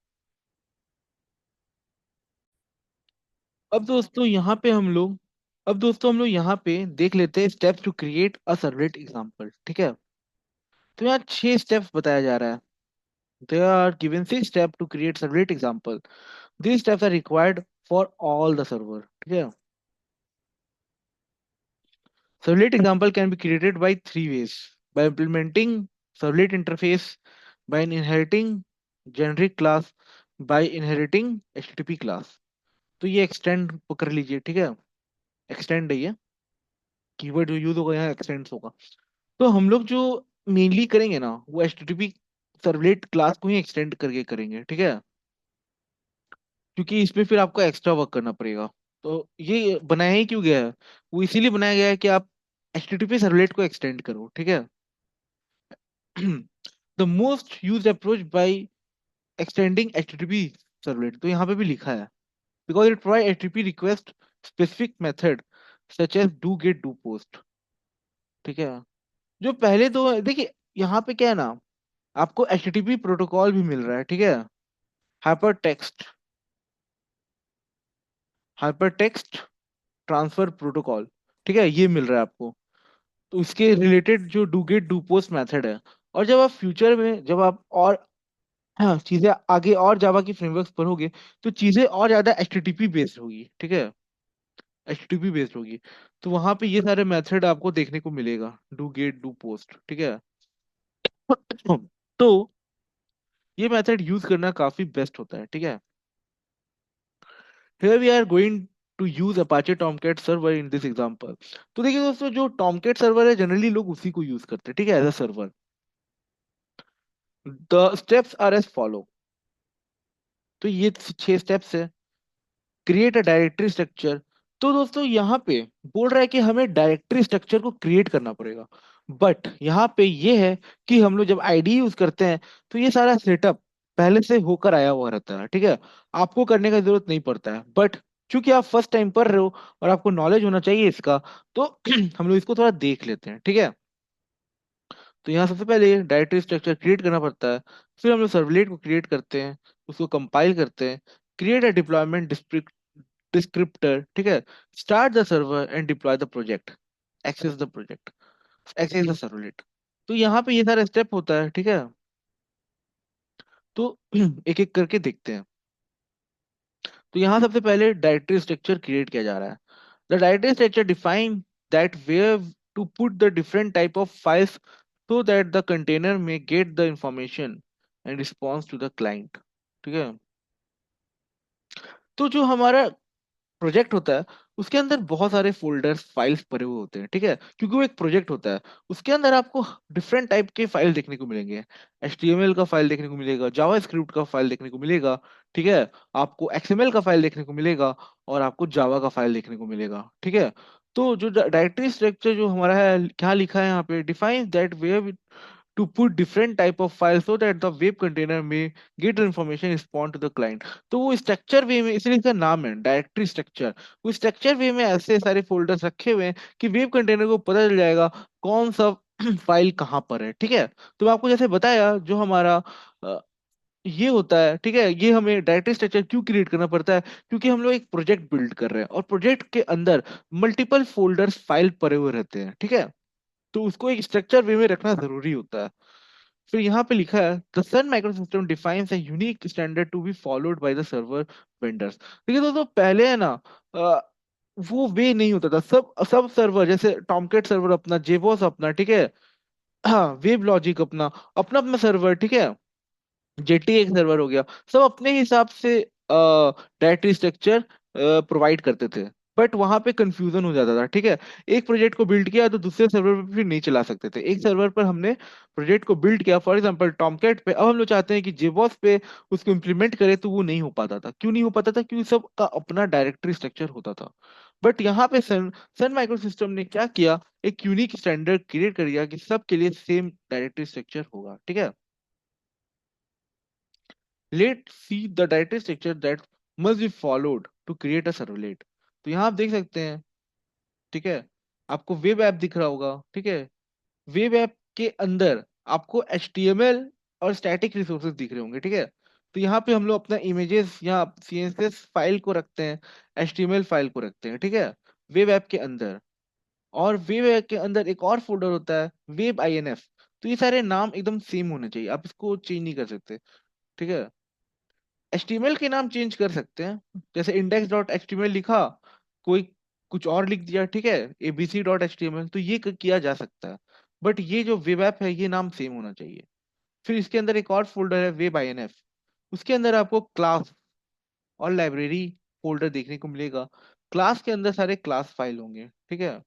अब दोस्तों यहाँ पे हम लोग अब दोस्तों हम लोग यहाँ पे देख लेते हैं steps to create a servlet example, ठीक है। तो यहाँ 6 स्टेप्स बताया जा रहा है। There are given 6 steps to create servlet example. These steps are required for all the server. ठीक है? Servlet example can be created by 3 ways. By implementing servlet interface, by inheriting generic class, by inheriting HTTP class. तो ये extend कर लीजिए, ठीक है, extend है ये कीवर्ड जो यूज होगा यहाँ extends होगा। तो हम लोग जो मेनली करेंगे ना वो HTTP सर्वलेट क्लास को ही एक्सटेंड करके करेंगे, ठीक है, क्योंकि इसमें फिर आपको एक्स्ट्रा वर्क करना पड़ेगा। तो ये बनाया ही क्यों गया है? वो इसीलिए बनाया गया है कि आप HTTP सर्वलेट को एक्सटेंड करो, ठीक है। The most use approach by extending HTTP servlet, तो यहाँ पे भी लिखा है, because it provide HTTP request specific method such as do get do post, ठीक है। जो पहले तो देखिए, यहाँ पे क्या है ना, आपको HTTP प्रोटोकॉल भी मिल रहा है, ठीक है। Hyper text hyper text transfer protocol, ठीक है, ये मिल रहा है आपको। तो इसके रिलेटेड जो do get do post method है। और जब आप फ्यूचर में, जब आप और हाँ चीजें आगे और जावा की फ्रेमवर्क्स पढ़ोगे, तो चीजें और ज्यादा HTTP बेस्ड होगी, ठीक है। HTTP बेस्ड होगी। तो वहां पे ये सारे मेथड आपको देखने को मिलेगा, डू गेट डू पोस्ट, ठीक है। तो ये मेथड यूज करना काफी बेस्ट होता है, ठीक है। Here we are going to use Apache Tomcat server in this example. तो देखिए दोस्तों, जो Tomcat सर्वर है जनरली लोग उसी को यूज करते हैं, ठीक है, as a server. The steps are as follow. तो ये 6 स्टेप्स है। Create a directory structure. तो दोस्तों यहाँ पे बोल रहा है कि हमें डायरेक्टरी स्ट्रक्चर को क्रिएट करना पड़ेगा। बट यहाँ पे ये है कि हम लोग जब आईडी यूज करते हैं, तो ये सारा सेटअप पहले से होकर आया हुआ रहता है, ठीक है। आपको करने का जरूरत नहीं पड़ता है। बट चूंकि आप फर्स्ट टाइम पढ़ रहे हो और आपको नॉलेज होना चाहिए इसका, तो हम लोग इसको थोड़ा देख लेते हैं, ठीक है। तो यहाँ सबसे पहले डायरेक्टरी स्ट्रक्चर क्रिएट करना पड़ता है। फिर हम लोग सर्वलेट को क्रिएट करते हैं, उसको कंपाइल करते हैं। क्रिएट अ डिप्लॉयमेंट डिस्क्रिप्टर, ठीक है। Start the server and deploy the project. Access the project, access the servlet. तो यहाँ पे ये सारा स्टेप होता है, ठीक है। तो एक एक करके देखते हैं। तो यहाँ सबसे पहले डायरेक्टरी स्ट्रक्चर क्रिएट किया जा रहा है। The directory structure define that where to put the different type of files so that the container may get the information and response to the client, ठीक है। तो जो हमारा प्रोजेक्ट होता है, उसके अंदर बहुत सारे फोल्डर्स फाइल्स भरे हुए होते हैं, ठीक है, क्योंकि वो एक प्रोजेक्ट होता है। उसके अंदर आपको डिफरेंट टाइप के फाइल देखने को मिलेंगे। HTML का फाइल देखने को मिलेगा, जावा स्क्रिप्ट का फाइल देखने को मिलेगा, ठीक है। आपको XML का फाइल देखने को मिलेगा, और आपको जावा का फाइल देखने को मिलेगा, ठीक है। तो जो डायरेक्टरी स्ट्रक्चर जो हमारा है, क्या लिखा है यहाँ पे, defines that where to put different type of files so that the web container may get the information respond to the client। तो वो स्ट्रक्चर वे में, इसलिए इसका नाम है डायरेक्टरी स्ट्रक्चर। वो स्ट्रक्चर वे में ऐसे सारे फोल्डर्स रखे हुए हैं कि वेब कंटेनर को पता चल जाएगा कौन सा फाइल कहाँ पर है, ठीक है। तो मैं आपको जैसे बताया, जो हमारा अ, ये होता है, ठीक है, ये हमें डायरेक्टरी स्ट्रक्चर क्यों क्रिएट करना पड़ता है, क्योंकि हम लोग एक प्रोजेक्ट बिल्ड कर रहे हैं, और प्रोजेक्ट के अंदर मल्टीपल फोल्डर्स फाइल पड़े हुए रहते हैं, ठीक है। तो उसको एक स्ट्रक्चर वे में रखना जरूरी होता है। फिर यहाँ पे लिखा है the Sun Microsystem defines a unique standard to be followed by the server vendors. देखिए दोस्तों, पहले है ना, वो वे नहीं होता था। सब सब सर्वर, जैसे टॉमकेट सर्वर अपना, जेबॉस अपना, ठीक है, हाँ, वेब लॉजिक अपना अपना अपना सर्वर, ठीक है, जेटी एक सर्वर हो गया। सब अपने हिसाब से डायरेक्टरी स्ट्रक्चर प्रोवाइड करते थे। बट वहां पे कंफ्यूजन हो जाता था, ठीक है। एक प्रोजेक्ट को बिल्ड किया तो दूसरे सर्वर पे फिर नहीं चला सकते थे। एक सर्वर पर हमने प्रोजेक्ट को बिल्ड किया, फॉर एग्जांपल टॉमकैट पे, अब हम लोग चाहते हैं कि जेबॉस पे उसको इम्प्लीमेंट करें, तो वो नहीं हो पाता था। क्यों नहीं हो पाता था? क्योंकि सबका अपना डायरेक्टरी स्ट्रक्चर होता था। बट यहाँ पे सन सन माइक्रो सिस्टम ने क्या किया, एक यूनिक स्टैंडर्ड क्रिएट कर दिया कि सबके लिए सेम डायरेक्टरी स्ट्रक्चर होगा, ठीक है। Let's see the data structure that must be followed to create a servlet। तो यहाँ आप देख सकते हैं, ठीक है, आपको वेब ऐप दिख रहा होगा, ठीक है। वेब ऐप के अंदर आपको HTML और स्टैटिक रिसोर्सेज दिख रहे होंगे, ठीक है। तो यहाँ पे हम लोग अपना इमेजेस या CSS फाइल को रखते हैं, HTML फाइल को रखते हैं, ठीक है, वेब ऐप के अंदर। और वेब ऐप के अंदर एक और फोल्डर होता है, वेब INF। तो ये सारे नाम एकदम सेम होने चाहिए, आप इसको चेंज नहीं कर सकते, ठीक है। HTML के नाम चेंज कर सकते हैं, जैसे index.html लिखा, कोई कुछ और लिख दिया, ठीक है, abc.html, तो ये किया जा सकता है। बट ये जो वेब ऐप है, ये नाम सेम होना चाहिए। फिर इसके अंदर एक और फोल्डर है, वेब INF। उसके अंदर आपको क्लास और लाइब्रेरी फोल्डर देखने को मिलेगा। क्लास के अंदर सारे क्लास फाइल होंगे, ठीक है,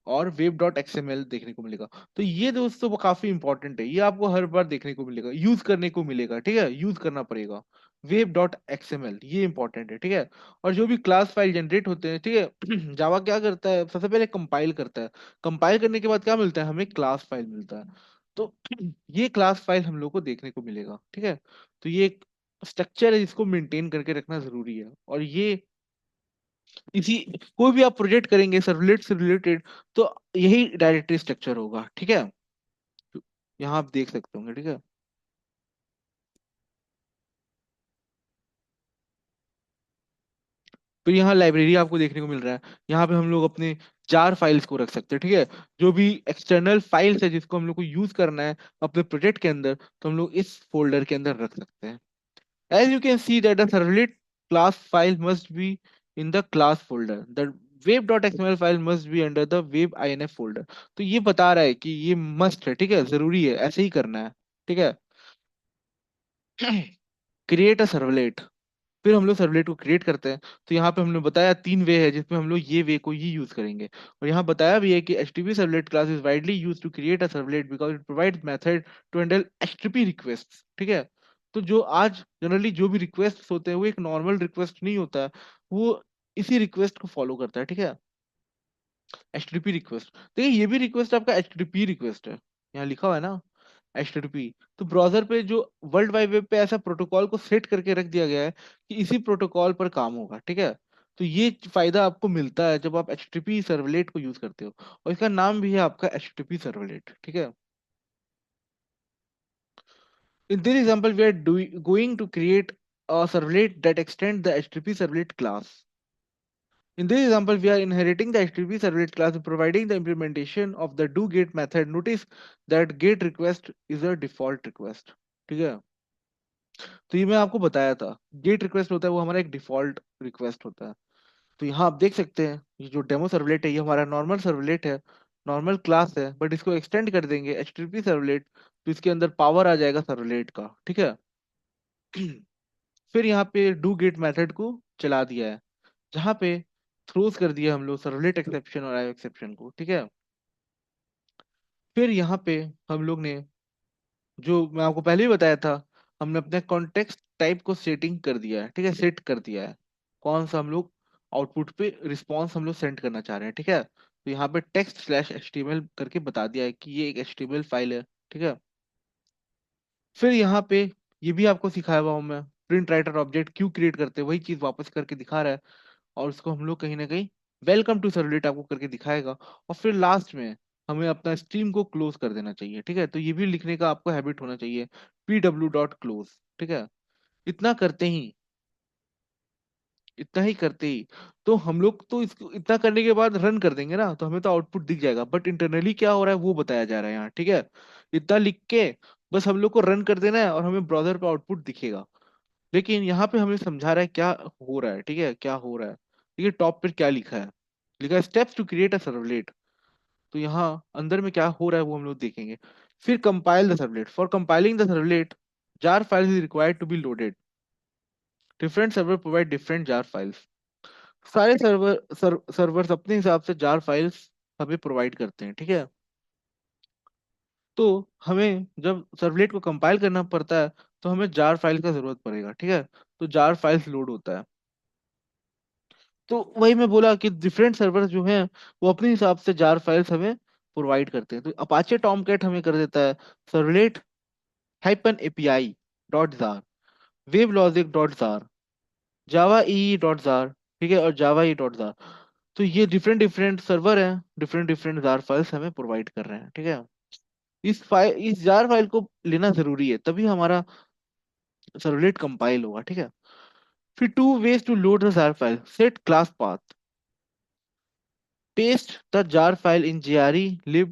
और web.xml देखने को मिलेगा। तो ये दोस्तों वो काफी इंपॉर्टेंट है, ये आपको हर बार देखने को मिलेगा, यूज करने को मिलेगा, ठीक है, यूज करना पड़ेगा। वेब डॉट एक्सएमएल, ये इंपॉर्टेंट है, ठीक है। और जो भी क्लास फाइल जनरेट होते हैं, ठीक है, जावा क्या करता है, सबसे पहले कंपाइल करता है। कंपाइल करने के बाद क्या मिलता है, हमें क्लास फाइल मिलता है। तो ये क्लास फाइल हम लोग को देखने को मिलेगा, ठीक है। तो ये एक स्ट्रक्चर है जिसको मेंटेन करके रखना जरूरी है। और ये इसी, कोई भी आप प्रोजेक्ट करेंगे सर्वलेट से रिलेटेड, तो यही डायरेक्टरी स्ट्रक्चर होगा, ठीक है। तो यहाँ आप देख सकते होंगे, ठीक है। फिर यहाँ लाइब्रेरी आपको देखने को मिल रहा है। यहाँ पे हम लोग अपने जार फाइल्स को रख सकते हैं, ठीक है। जो भी एक्सटर्नल फाइल्स है जिसको हम लोग को यूज करना है अपने प्रोजेक्ट के अंदर, तो हम लोग इस फोल्डर के अंदर रख सकते हैं। As you can see that the servlet class file must be in the class folder, the web dot XML file must be under the web INF folder. तो ये बता रहा है कि ये मस्ट है, ठीक है, जरूरी है, ऐसे ही करना है, ठीक है। Create a servlet. फिर हम लोग सर्वलेट को क्रिएट करते हैं। तो यहाँ पे हमने बताया तीन वे है जिसमें हम लोग ये वे को ही यूज करेंगे। और यहाँ बताया भी है कि HTTP servlet class is widely use to create a servlet because it provides method to handle HTTP request, ठीक है। तो जो आज जनरली जो भी रिक्वेस्ट होते हैं वो एक नॉर्मल रिक्वेस्ट नहीं होता है, वो इसी रिक्वेस्ट को फॉलो करता है, ठीक है। HTTP रिक्वेस्ट, देखिए ये भी रिक्वेस्ट आपका HTTP रिक्वेस्ट है, यहाँ लिखा हुआ है ना HTTP। तो ब्राउजर पे जो वर्ल्ड वाइड वेब पे ऐसा प्रोटोकॉल को सेट करके रख दिया गया है कि इसी प्रोटोकॉल पर काम होगा, ठीक है। तो ये फायदा आपको मिलता है जब आप HTTP सर्वलेट को यूज करते हो। और इसका नाम भी है आपका HTTP सर्वलेट, ठीक है। In this example, we are going to create a servlet that extends the HTTP servlet class. In this example, we are inheriting the HTTP servlet class and providing the implementation of the doGet method. Notice that get request is a default request. ठीक है। तो ये मैं आपको बताया था, gate request होता है वो हमारा एक डिफॉल्ट रिक्वेस्ट होता है। तो यहाँ आप देख सकते हैं ये जो डेमो सर्वलेट है ये हमारा नॉर्मल सर्वलेट है, नॉर्मल क्लास है, बट इसको एक्सटेंड कर देंगे HTTP सर्वलेट, तो इसके अंदर पावर आ जाएगा सर्वलेट का, ठीक है। फिर यहाँ पे डू गेट मेथड को चला दिया है, जहाँ पे थ्रोज कर दिया हम लोग सर्वलेट एक्सेप्शन और आईओ एक्सेप्शन को, ठीक है। फिर यहाँ पे हम लोग ने, जो मैं आपको पहले ही बताया था, हमने अपने कॉन्टेक्स्ट टाइप को सेटिंग कर दिया है, ठीक है, सेट कर दिया है। कौन सा हम लोग आउटपुट पे रिस्पॉन्स हम लोग सेंड करना चाह रहे हैं, ठीक है। तो यहाँ पे टेक्स्ट स्लैश HTML करके बता दिया है कि ये एक HTML फाइल है, ठीक है। फिर यहाँ पे ये भी आपको सिखाया हुआ हूँ मैं, प्रिंट राइटर ऑब्जेक्ट क्यों क्रिएट करते हैं, वही चीज वापस करके दिखा रहा है। और उसको हम लोग कहीं ना कहीं वेलकम टू सर्वलेट आपको करके दिखाएगा। और फिर लास्ट में हमें अपना स्ट्रीम को क्लोज कर देना चाहिए, ठीक है। तो ये भी लिखने का आपको हैबिट होना चाहिए, PW.close, ठीक है। इतना करते ही, इतना ही करते ही तो हम लोग तो इसको इतना करने के बाद रन कर देंगे ना, तो हमें तो आउटपुट दिख जाएगा, बट इंटरनली क्या हो रहा है वो बताया जा रहा है यहाँ, ठीक है। इतना लिख के बस हम लोग को रन कर देना है और हमें ब्राउजर पे आउटपुट दिखेगा। लेकिन यहाँ पे हमें समझा रहा है क्या हो रहा है, ठीक है, क्या हो रहा है। देखिए टॉप पे क्या लिखा है, लिखा है steps to create a servlet. तो यहाँ अंदर में क्या हो रहा है वो हम लोग देखेंगे। फिर compile the servlet, for compiling the servlet jar files is required to be loaded. Different server provide different jar files. सारे सर्वर्स अपने हिसाब से जार फाइल्स हमें प्रोवाइड करते हैं, ठीक है। तो हमें जब सर्वलेट को कंपाइल करना पड़ता है तो हमें जार फाइल का जरूरत पड़ेगा, ठीक है। तो जार फाइल्स लोड होता है। तो वही मैं बोला कि डिफरेंट सर्वर जो हैं वो अपने हिसाब से जार फाइल्स हमें प्रोवाइड करते हैं। तो अपाचे टॉमकैट हमें कर देता है servlet hyphen API dot jar, WebLogic dot jar, Java E dot jar, ठीक है, और जावा ई डॉट जार। तो ये डिफरेंट डिफरेंट सर्वर हैं, डिफरेंट डिफरेंट जार फाइल्स हमें प्रोवाइड कर रहे हैं, ठीक है। इस जार फाइल को लेना जरूरी है, तभी हमारा सर्वलेट कंपाइल होगा, ठीक है। फिर two ways to load the jar file, set class path, paste the jar file in JRE lib,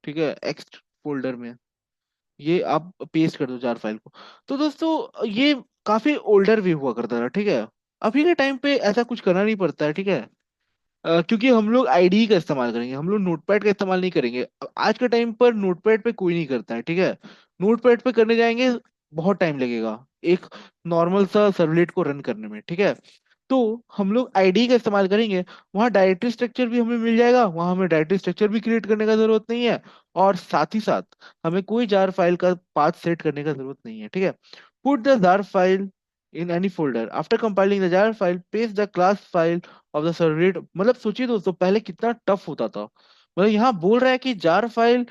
ठीक है, एक्स फोल्डर में। ये आप पेस्ट कर दो जार फाइल को। तो दोस्तों ये काफी ओल्डर वे हुआ करता था, ठीक है। अभी के टाइम पे ऐसा कुछ करना नहीं पड़ता है, ठीक है। क्योंकि हम लोग IDE का इस्तेमाल करेंगे, हम लोग नोटपैड का इस्तेमाल नहीं करेंगे। आज के टाइम पर नोटपैड पे कोई नहीं करता है, ठीक है। नोटपैड पे करने जाएंगे बहुत टाइम लगेगा एक नॉर्मल सा सर्वलेट को रन करने में, ठीक है। तो हम लोग IDE का इस्तेमाल करेंगे, वहाँ डायरेक्टरी स्ट्रक्चर भी हमें मिल जाएगा, वहाँ हमें डायरेक्टरी स्ट्रक्चर भी क्रिएट करने का जरूरत नहीं है। और साथ ही साथ हमें कोई जार फाइल का पाथ सेट करने का जरूरत नहीं है, ठीक है। Put the jar file in any folder after compiling the jar file paste the class file of the servlet. मतलब सोचिए दोस्तों पहले कितना टफ होता था। मतलब यहाँ बोल रहा है कि जार फाइल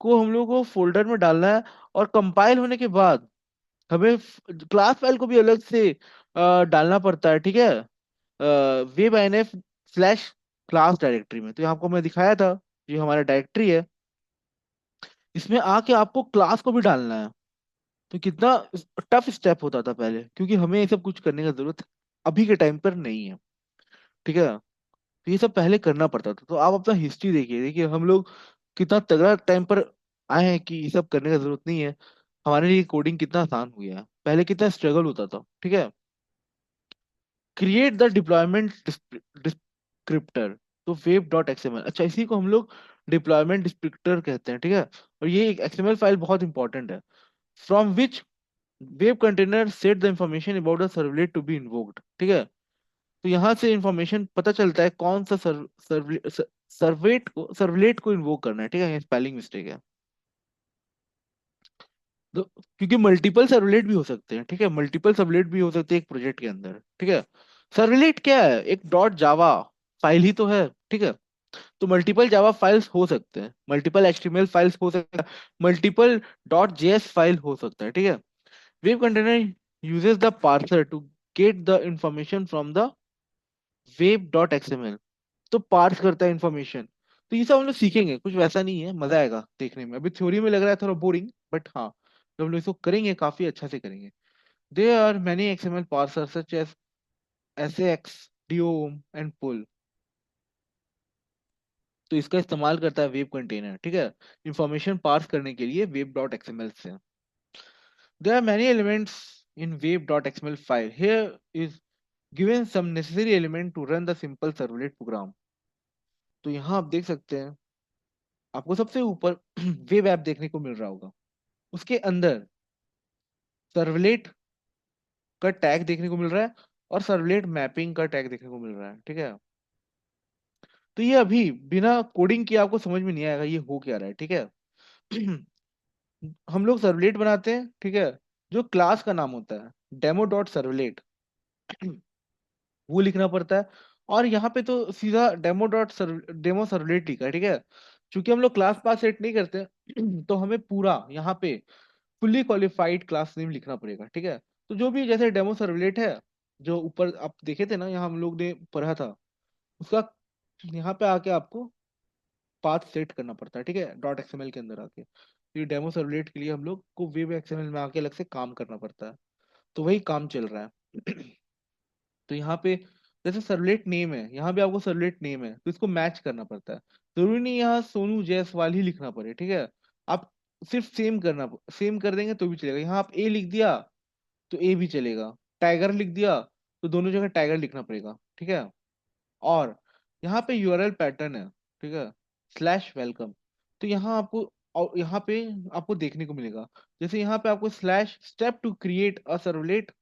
को हम लोग को फोल्डर में डालना है, और कंपाइल होने के बाद हमें क्लास फाइल को भी अलग से डालना पड़ता है, ठीक है, web INF slash class directory में। तो यहाँ आपको मैं दिखाया था, ये हमारा डायरेक्टरी है, इसमें आके आपको क्लास को भी डालना है। तो कितना टफ स्टेप होता था पहले, क्योंकि हमें ये सब कुछ करने का जरूरत अभी के टाइम पर नहीं है, ठीक है। तो ये सब पहले करना पड़ता था। तो आप अपना हिस्ट्री देखिए, देखिए हम लोग कितना तगड़ा टाइम पर आए हैं कि ये सब करने का जरूरत नहीं है। हमारे लिए कोडिंग कितना आसान हो गया है, पहले कितना स्ट्रगल होता था, ठीक है। Create the deployment descriptor. तो वेब डॉट एक्सएमएल, अच्छा इसी को हम लोग डिप्लॉयमेंट डिस्क्रिप्टर कहते हैं, ठीक है। और ये एक एक्सएमएल फाइल बहुत इंपॉर्टेंट है, from which web container set the information about the servlet to be invoked, ठीक है। तो यहाँ से इंफॉर्मेशन पता चलता है कौन सा सर्वलेट को इन्वोक करना है, ठीक है। ये स्पेलिंग मिस्टेक है। तो क्योंकि मल्टीपल सर्वलेट भी हो सकते हैं, ठीक है, मल्टीपल सर्वलेट भी हो सकते हैं एक प्रोजेक्ट के अंदर, ठीक है। सर्वलेट क्या है, एक डॉट जावा फाइल ही तो है, ठीक है। तो मल्टीपल जावा फाइल्स हो सकते हैं, मल्टीपल HTML फाइल्स हो सकते हैं, मल्टीपल .js फाइल हो सकता है, ठीक है। Web container uses the parser to get the information from the web.xml। तो पार्स करता है इंफॉर्मेशन। तो ये सब हम लोग सीखेंगे, कुछ वैसा नहीं है, मजा आएगा देखने में। अभी थ्योरी में लग रहा है थोड़ा बोरिंग, बट हाँ जब हम लोग इसको करेंगे काफी अच्छा से करेंगे। There are many XML parser such as SAX, DOM and pull. तो इसका इस्तेमाल करता है वेब कंटेनर, ठीक है, इंफॉर्मेशन पार्स करने के लिए web.xml से। There are many elements in web.xml file, here is given some necessary element to run the simple servlet program. तो यहाँ आप देख सकते हैं, आपको सबसे ऊपर वेब ऐप देखने को मिल रहा होगा, उसके अंदर सर्वलेट का टैग देखने को मिल रहा है, और सर्वलेट मैपिंग का टैग देखने को मिल रहा है, ठीक है। तो ये अभी बिना कोडिंग के आपको समझ में नहीं आएगा ये हो क्या रहा है, ठीक है। हम लोग सर्वलेट बनाते हैं, ठीक है, जो क्लास का नाम होता है डेमो.सर्वलेट, वो लिखना पड़ता है। और यहाँ पे तो सीधा डेमो सर्वलेट लिखा है, ठीक है। चूंकि हम लोग क्लास पास सेट नहीं करते तो हमें पूरा यहाँ पे फुल्ली क्वालिफाइड क्लास नेम लिखना पड़ेगा, ठीक है। तो जो भी जैसे डेमो सर्वलेट है, जो ऊपर आप देखे थे ना, यहाँ हम लोग ने पढ़ा था, उसका यहाँ पे आके आपको पाथ सेट करना पड़ता है, ठीक है, .xml के अंदर आके। ये डेमो सर्वलेट के लिए हम लोग को वेब XML में आके अलग से काम करना पड़ता है। तो वही काम चल रहा है। तो यहाँ पे जैसे सर्वलेट नेम है, यहाँ भी आपको सर्वलेट नेम है तो इसको मैच करना पड़ता है। जरूरी नहीं यहाँ सोनू जायसवाल ही लिखना पड़े, ठीक है। आप सिर्फ सेम कर देंगे तो भी चलेगा। यहाँ आप ए लिख दिया तो ए भी चलेगा, टाइगर लिख दिया तो दोनों जगह टाइगर लिखना पड़ेगा, ठीक है। और यहाँ पे URL पैटर्न है, ठीक है, स्लैश वेलकम। तो यहाँ आपको, और यहाँ पे आपको देखने को मिलेगा, जैसे यहाँ पे आपको slash step to create a servlet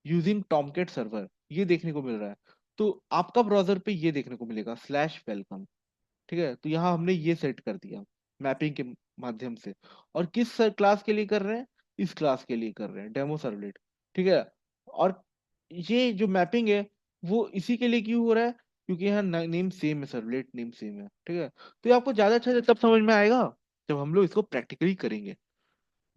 using Tomcat server, ये देखने को मिल रहा है। तो आपका ब्राउजर पे ये देखने को मिलेगा स्लैश वेलकम, ठीक है। तो यहाँ हमने ये सेट कर दिया मैपिंग के माध्यम से। और किस क्लास के लिए कर रहे हैं, इस क्लास के लिए कर रहे हैं डेमो सर्वलेट, ठीक है। और ये जो मैपिंग है वो इसी के लिए क्यों हो रहा है, क्योंकि यहाँ नेम सेम है, सर्वलेट नेम सेम है, ठीक है। तो ये आपको ज्यादा अच्छे से तब समझ में आएगा जब हम लोग इसको प्रैक्टिकली करेंगे।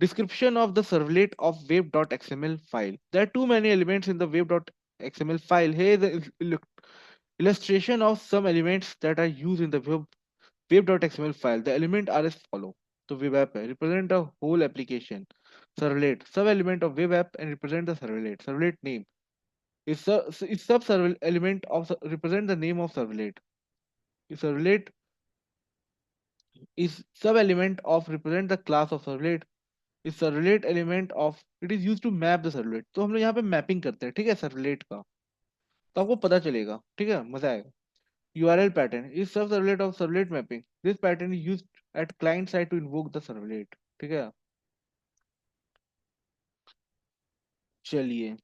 Description of the servlet of web.xml file. There are too many elements in the web.xml file. Here is the illustration of some elements that are used in the web.xml file. The element are as follow. So web app है, represent a whole application. Servlet, sub element of web app and represent the servlet. Servlet name is sub element of represent the name of servlet. Servlet is sub element of represent the class of servlet. इस servlet element of it is use to map the servlet. तो हम लोग यहाँ पे mapping करते हैं, ठीक है, सर्वलेट का। तो आपको पता चलेगा, ठीक है, मजा आएगा। URL pattern is sub servlet of servlet mapping, this pattern is use at client side to invoke the servlet, ठीक है। चलिए,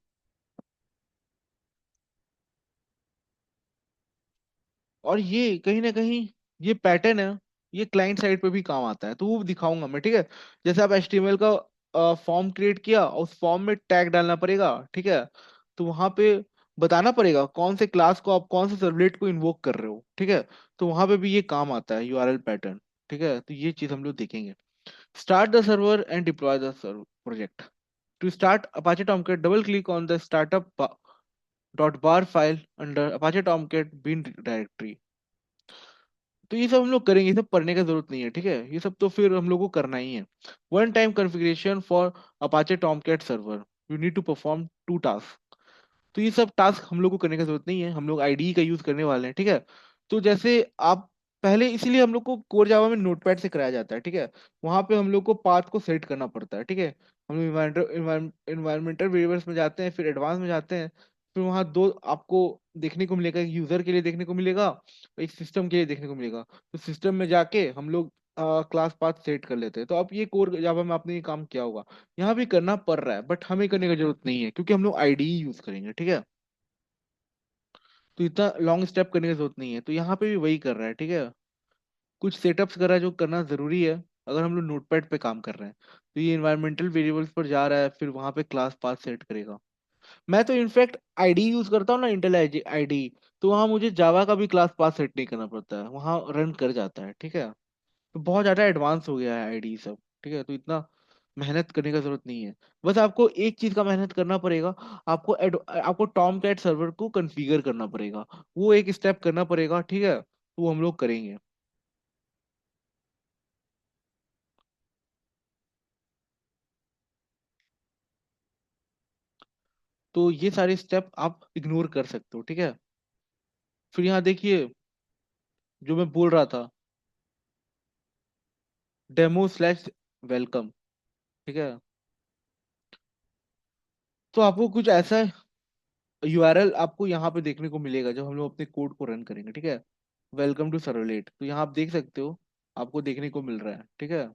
और ये कहीं ना कहीं ये पैटर्न है, ये क्लाइंट साइड पे भी काम आता है, तो वो दिखाऊंगा मैं, ठीक है। जैसे आप HTML का फॉर्म क्रिएट किया, और उस फॉर्म में टैग डालना पड़ेगा, ठीक है। तो वहां पे बताना पड़ेगा कौन से क्लास को आप कौन से सर्वलेट को इन्वोक कर रहे हो, ठीक है। तो वहां पे भी ये काम आता है यूआरएल पैटर्न, ठीक है। तो ये चीज हम लोग देखेंगे। Start the server and deploy the project. To start Apache Tomcat, double click on the startup dot bat file under Apache Tomcat bin directory. तो ये सब हम लोग करेंगे, ये सब पढ़ने का जरूरत नहीं है, ठीक है। ये सब तो फिर हम लोग को करना ही है। One time configuration for Apache Tomcat server, you need to perform two task. तो ये सब टास्क हम लोग को करने का जरूरत नहीं है, हम लोग आईडी का यूज करने वाले हैं, ठीक है। तो जैसे आप पहले, इसीलिए हम लोग को कोर जावा में नोटपैड से कराया जाता है, ठीक है। वहां पे हम लोग को पाथ को सेट करना पड़ता है, ठीक है। हम लोग इन्वायरमेंटल वेरिएबल्स में जाते हैं, फिर एडवांस में जाते हैं। फिर वहाँ दो आपको देखने को मिलेगा, एक यूजर के लिए देखने को मिलेगा, एक सिस्टम के लिए देखने को मिलेगा। तो सिस्टम में जाके हम लोग क्लास पाथ सेट कर लेते हैं। तो अब ये कोर जावा में आपने ये काम किया होगा, यहाँ भी करना पड़ रहा है, बट हमें करने की जरूरत नहीं है क्योंकि हम लोग आईडी यूज करेंगे, ठीक है। तो इतना लॉन्ग स्टेप करने की जरूरत नहीं है, तो यहाँ पे भी वही कर रहा है, ठीक है। कुछ सेटअप्स कर रहा है जो करना जरूरी है अगर हम लोग नोटपैड पे काम कर रहे हैं। तो ये इन्वायरमेंटल वेरिएबल्स पर जा रहा है, फिर वहां पे क्लास पाथ सेट करेगा। मैं तो इनफैक्ट आईडी यूज करता हूँ ना, इंटेल आईडी। तो वहाँ मुझे जावा का भी क्लास पाथ सेट नहीं करना पड़ता है, वहाँ रन कर जाता है, ठीक है। तो बहुत ज्यादा एडवांस हो गया है आईडी सब, ठीक है। तो इतना मेहनत करने का जरूरत नहीं है। बस आपको एक चीज का मेहनत करना पड़ेगा, आपको टॉम कैट सर्वर को कॉन्फ़िगर करना पड़ेगा। वो एक स्टेप करना पड़ेगा, ठीक है। तो वो हम लोग करेंगे। तो ये सारे स्टेप आप इग्नोर कर सकते हो, ठीक है। फिर यहाँ देखिए, जो मैं बोल रहा था, डेमो स्लैश वेलकम, ठीक है। तो आपको कुछ ऐसा यूआरएल आपको यहाँ पे देखने को मिलेगा जब हम लोग अपने कोड को रन करेंगे, ठीक है। वेलकम टू सर्वलेट, तो यहाँ आप देख सकते हो, आपको देखने को मिल रहा है, ठीक है।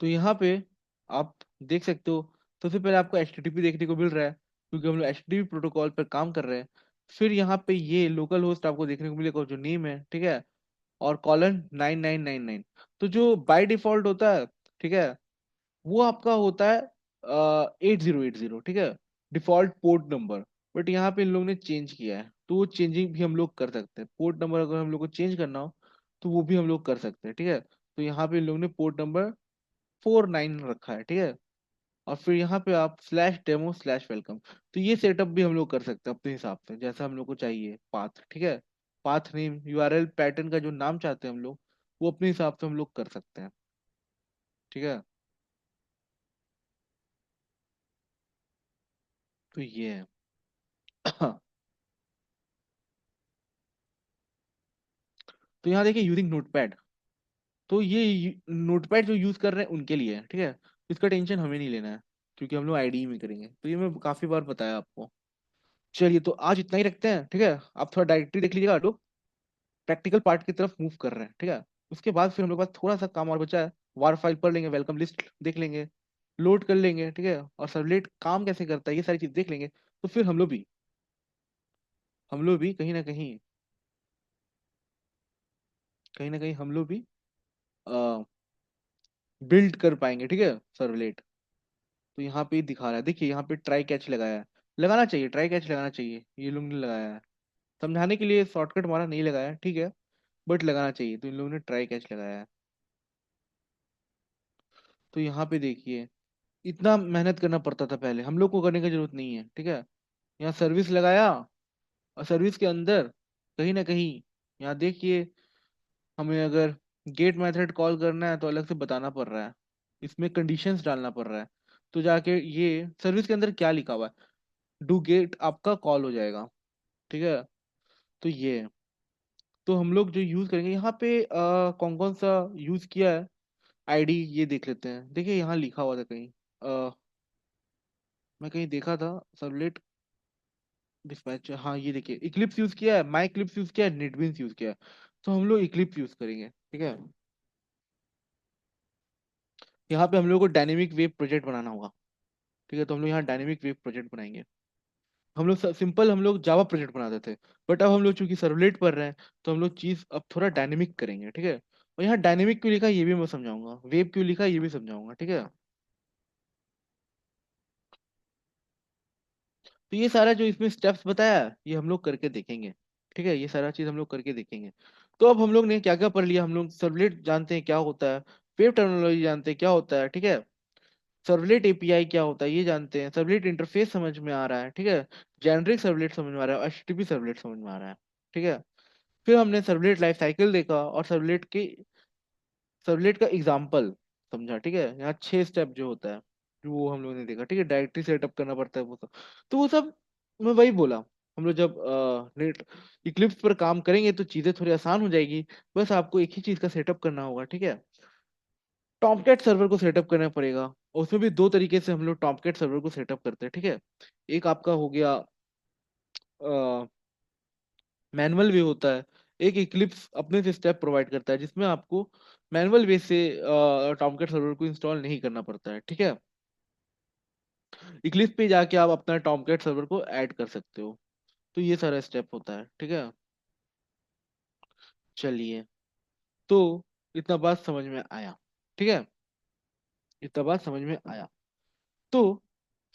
तो यहाँ पे आप देख सकते हो, सबसे पहले आपको एचटीटीपी देखने को मिल रहा है क्योंकि हम लोग एचटीटीपी प्रोटोकॉल पर काम कर रहे हैं। फिर यहाँ पे ये लोकल होस्ट आपको देखने को मिलेगा जो नेम है, ठीक है। और कॉलन 9999। तो जो बाय डिफॉल्ट होता है, ठीक है, वो आपका होता है 8080, ठीक है, डिफॉल्ट पोर्ट नंबर। बट यहाँ पे इन लोगों ने चेंज किया है, तो वो चेंजिंग भी हम लोग कर सकते हैं। पोर्ट नंबर अगर हम लोग को चेंज करना हो तो वो भी हम लोग कर सकते हैं, ठीक है। तो यहाँ पे इन लोगों ने पोर्ट नंबर 49 रखा है, ठीक है। और फिर यहाँ पे आप स्लैश डेमो स्लैश वेलकम। तो ये सेटअप भी हम लोग कर सकते हैं अपने हिसाब से, जैसा हम लोग को चाहिए पाथ, ठीक है। पाथ नेम यूआरएल पैटर्न का जो नाम चाहते हैं हम लोग, वो अपने हिसाब से हम लोग कर सकते हैं, ठीक है। तो ये है। तो यहाँ देखिए यूजिंग नोटपैड। तो ये नोटपैड जो यूज कर रहे हैं उनके लिए है, ठीक है। इसका टेंशन हमें नहीं लेना है क्योंकि हम लोग आईडी में करेंगे। तो ये मैं काफी बार बताया आपको। चलिए, तो आज इतना ही रखते हैं, ठीक है। आप थोड़ा डायरेक्टरी देख लीजिएगा, लोग प्रैक्टिकल पार्ट की तरफ मूव कर रहे हैं, ठीक है। उसके बाद फिर हम लोग के पास थोड़ा सा काम और बचा है। वार फाइल पढ़ लेंगे, वेलकम लिस्ट देख लेंगे, लोड कर लेंगे, ठीक है। और सर्वलेट काम कैसे करता है ये सारी चीज देख लेंगे। तो फिर हम लोग भी कहीं ना कहीं हम लोग भी बिल्ड कर पाएंगे, ठीक है, सर्वलेट। तो यहाँ पे दिखा रहा है, देखिए यहाँ पे ट्राई कैच लगाया है। लगाना चाहिए, ट्राई कैच लगाना चाहिए, ये लोग ने लगाया है। समझाने के लिए शॉर्टकट हमारा नहीं लगाया है, ठीक है। बट लगाना चाहिए, तो इन लोगों ने ट्राई कैच लगाया है। तो यहाँ पे देखिए, इतना मेहनत करना पड़ता था पहले, हम लोग को करने की जरूरत नहीं है, ठीक है। यहाँ सर्विस लगाया, और सर्विस के अंदर कहीं ना कहीं यहाँ देखिए, हमें अगर गेट मेथड कॉल करना है तो अलग से बताना पड़ रहा है, इसमें कंडीशंस डालना पड़ रहा है। तो जाके ये सर्विस के अंदर क्या लिखा हुआ है, डू गेट आपका कॉल हो जाएगा, ठीक है। तो ये है। तो हम लोग जो यूज करेंगे यहाँ पे कौन कौन सा यूज किया है, आईडी ये देख लेते हैं। देखिए यहाँ लिखा हुआ था कहीं, मैं कहीं देखा था, सर्वलेट डिस्पैच, हाँ ये देखिए, इक्लिप्स यूज किया है, माई इक्लिप्स यूज किया है, नेटबीन्स यूज किया है। तो हम लोग इक्लिप्स यूज करेंगे, ठीक है। यहाँ पे हम लोग को डायनेमिक वेब प्रोजेक्ट बनाना होगा, ठीक है। तो हम लोग यहाँ डायनेमिक वेब प्रोजेक्ट बनाएंगे। हम लोग सिंपल हम लोग जावा प्रोजेक्ट बनाते थे, बट अब हम लोग चूंकि सर्वलेट पर रहे हैं, तो हम लोग चीज अब थोड़ा डायनेमिक करेंगे, ठीक है। और यहाँ डायनेमिक क्यों लिखा है ये भी मैं समझाऊंगा, वेब क्यों लिखा है ये भी समझाऊंगा, ठीक है। तो ये सारा जो इसमें स्टेप्स बताया है, ये हम लोग करके देखेंगे, ठीक है, ये सारा चीज हम लोग करके देखेंगे। तो अब हम लोग ने क्या क्या पढ़ लिया, हम लोग सर्वलेट जानते हैं क्या होता है, वेब टर्मिनोलॉजी जानते हैं क्या होता है, ठीक है, सर्वलेट एपीआई क्या होता है ये जानते हैं, सर्वलेट इंटरफेस समझ में आ रहा है, ठीक है, जेनरिक सर्वलेट समझ में आ रहा है, एचटीटीपी सर्वलेट समझ में आ रहा है, ठीक है। फिर हमने सर्वलेट लाइफ साइकिल देखा और सर्वलेट का एग्जाम्पल समझा, ठीक है। यहाँ 6 स्टेप जो होता है, जो वो हम लोगों ने देखा, ठीक है, डायरेक्टरी सेटअप करना पड़ता है वो सब। तो वो सब मैं वही बोला, हम लोग जब नेट इक्लिप्स पर काम करेंगे तो चीजें थोड़ी आसान हो जाएगी। बस आपको एक ही चीज का सेटअप करना होगा, ठीक है। टॉमकैट सर्वर को सेटअप करना पड़ेगा, और उसमें भी दो तरीके से हम लोग टॉमकैट सर्वर को सेटअप करते हैं, ठीक है। एक आपका हो गया मैनुअल वे होता है, एक इक्लिप्स अपने से स्टेप प्रोवाइड करता है जिसमें आपको मैनुअल वे से टॉमकैट सर्वर को इंस्टॉल नहीं करना पड़ता है, ठीक है। इक्लिप्स पे जाके आप अपना टॉमकैट सर्वर को ऐड कर सकते हो। तो ये सारा स्टेप होता है, ठीक है। चलिए, तो इतना बात समझ में आया, ठीक है, इतना बात समझ में आया। तो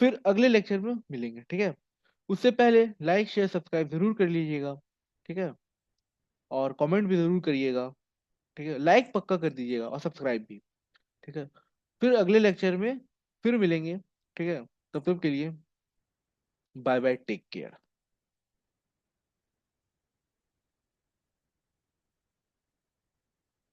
फिर अगले लेक्चर में मिलेंगे, ठीक है। उससे पहले लाइक शेयर सब्सक्राइब जरूर कर लीजिएगा, ठीक है, और कमेंट भी जरूर करिएगा, ठीक है, लाइक पक्का कर दीजिएगा और सब्सक्राइब भी, ठीक है। फिर अगले लेक्चर में फिर मिलेंगे, ठीक है। तब तक के लिए बाय बाय, टेक केयर।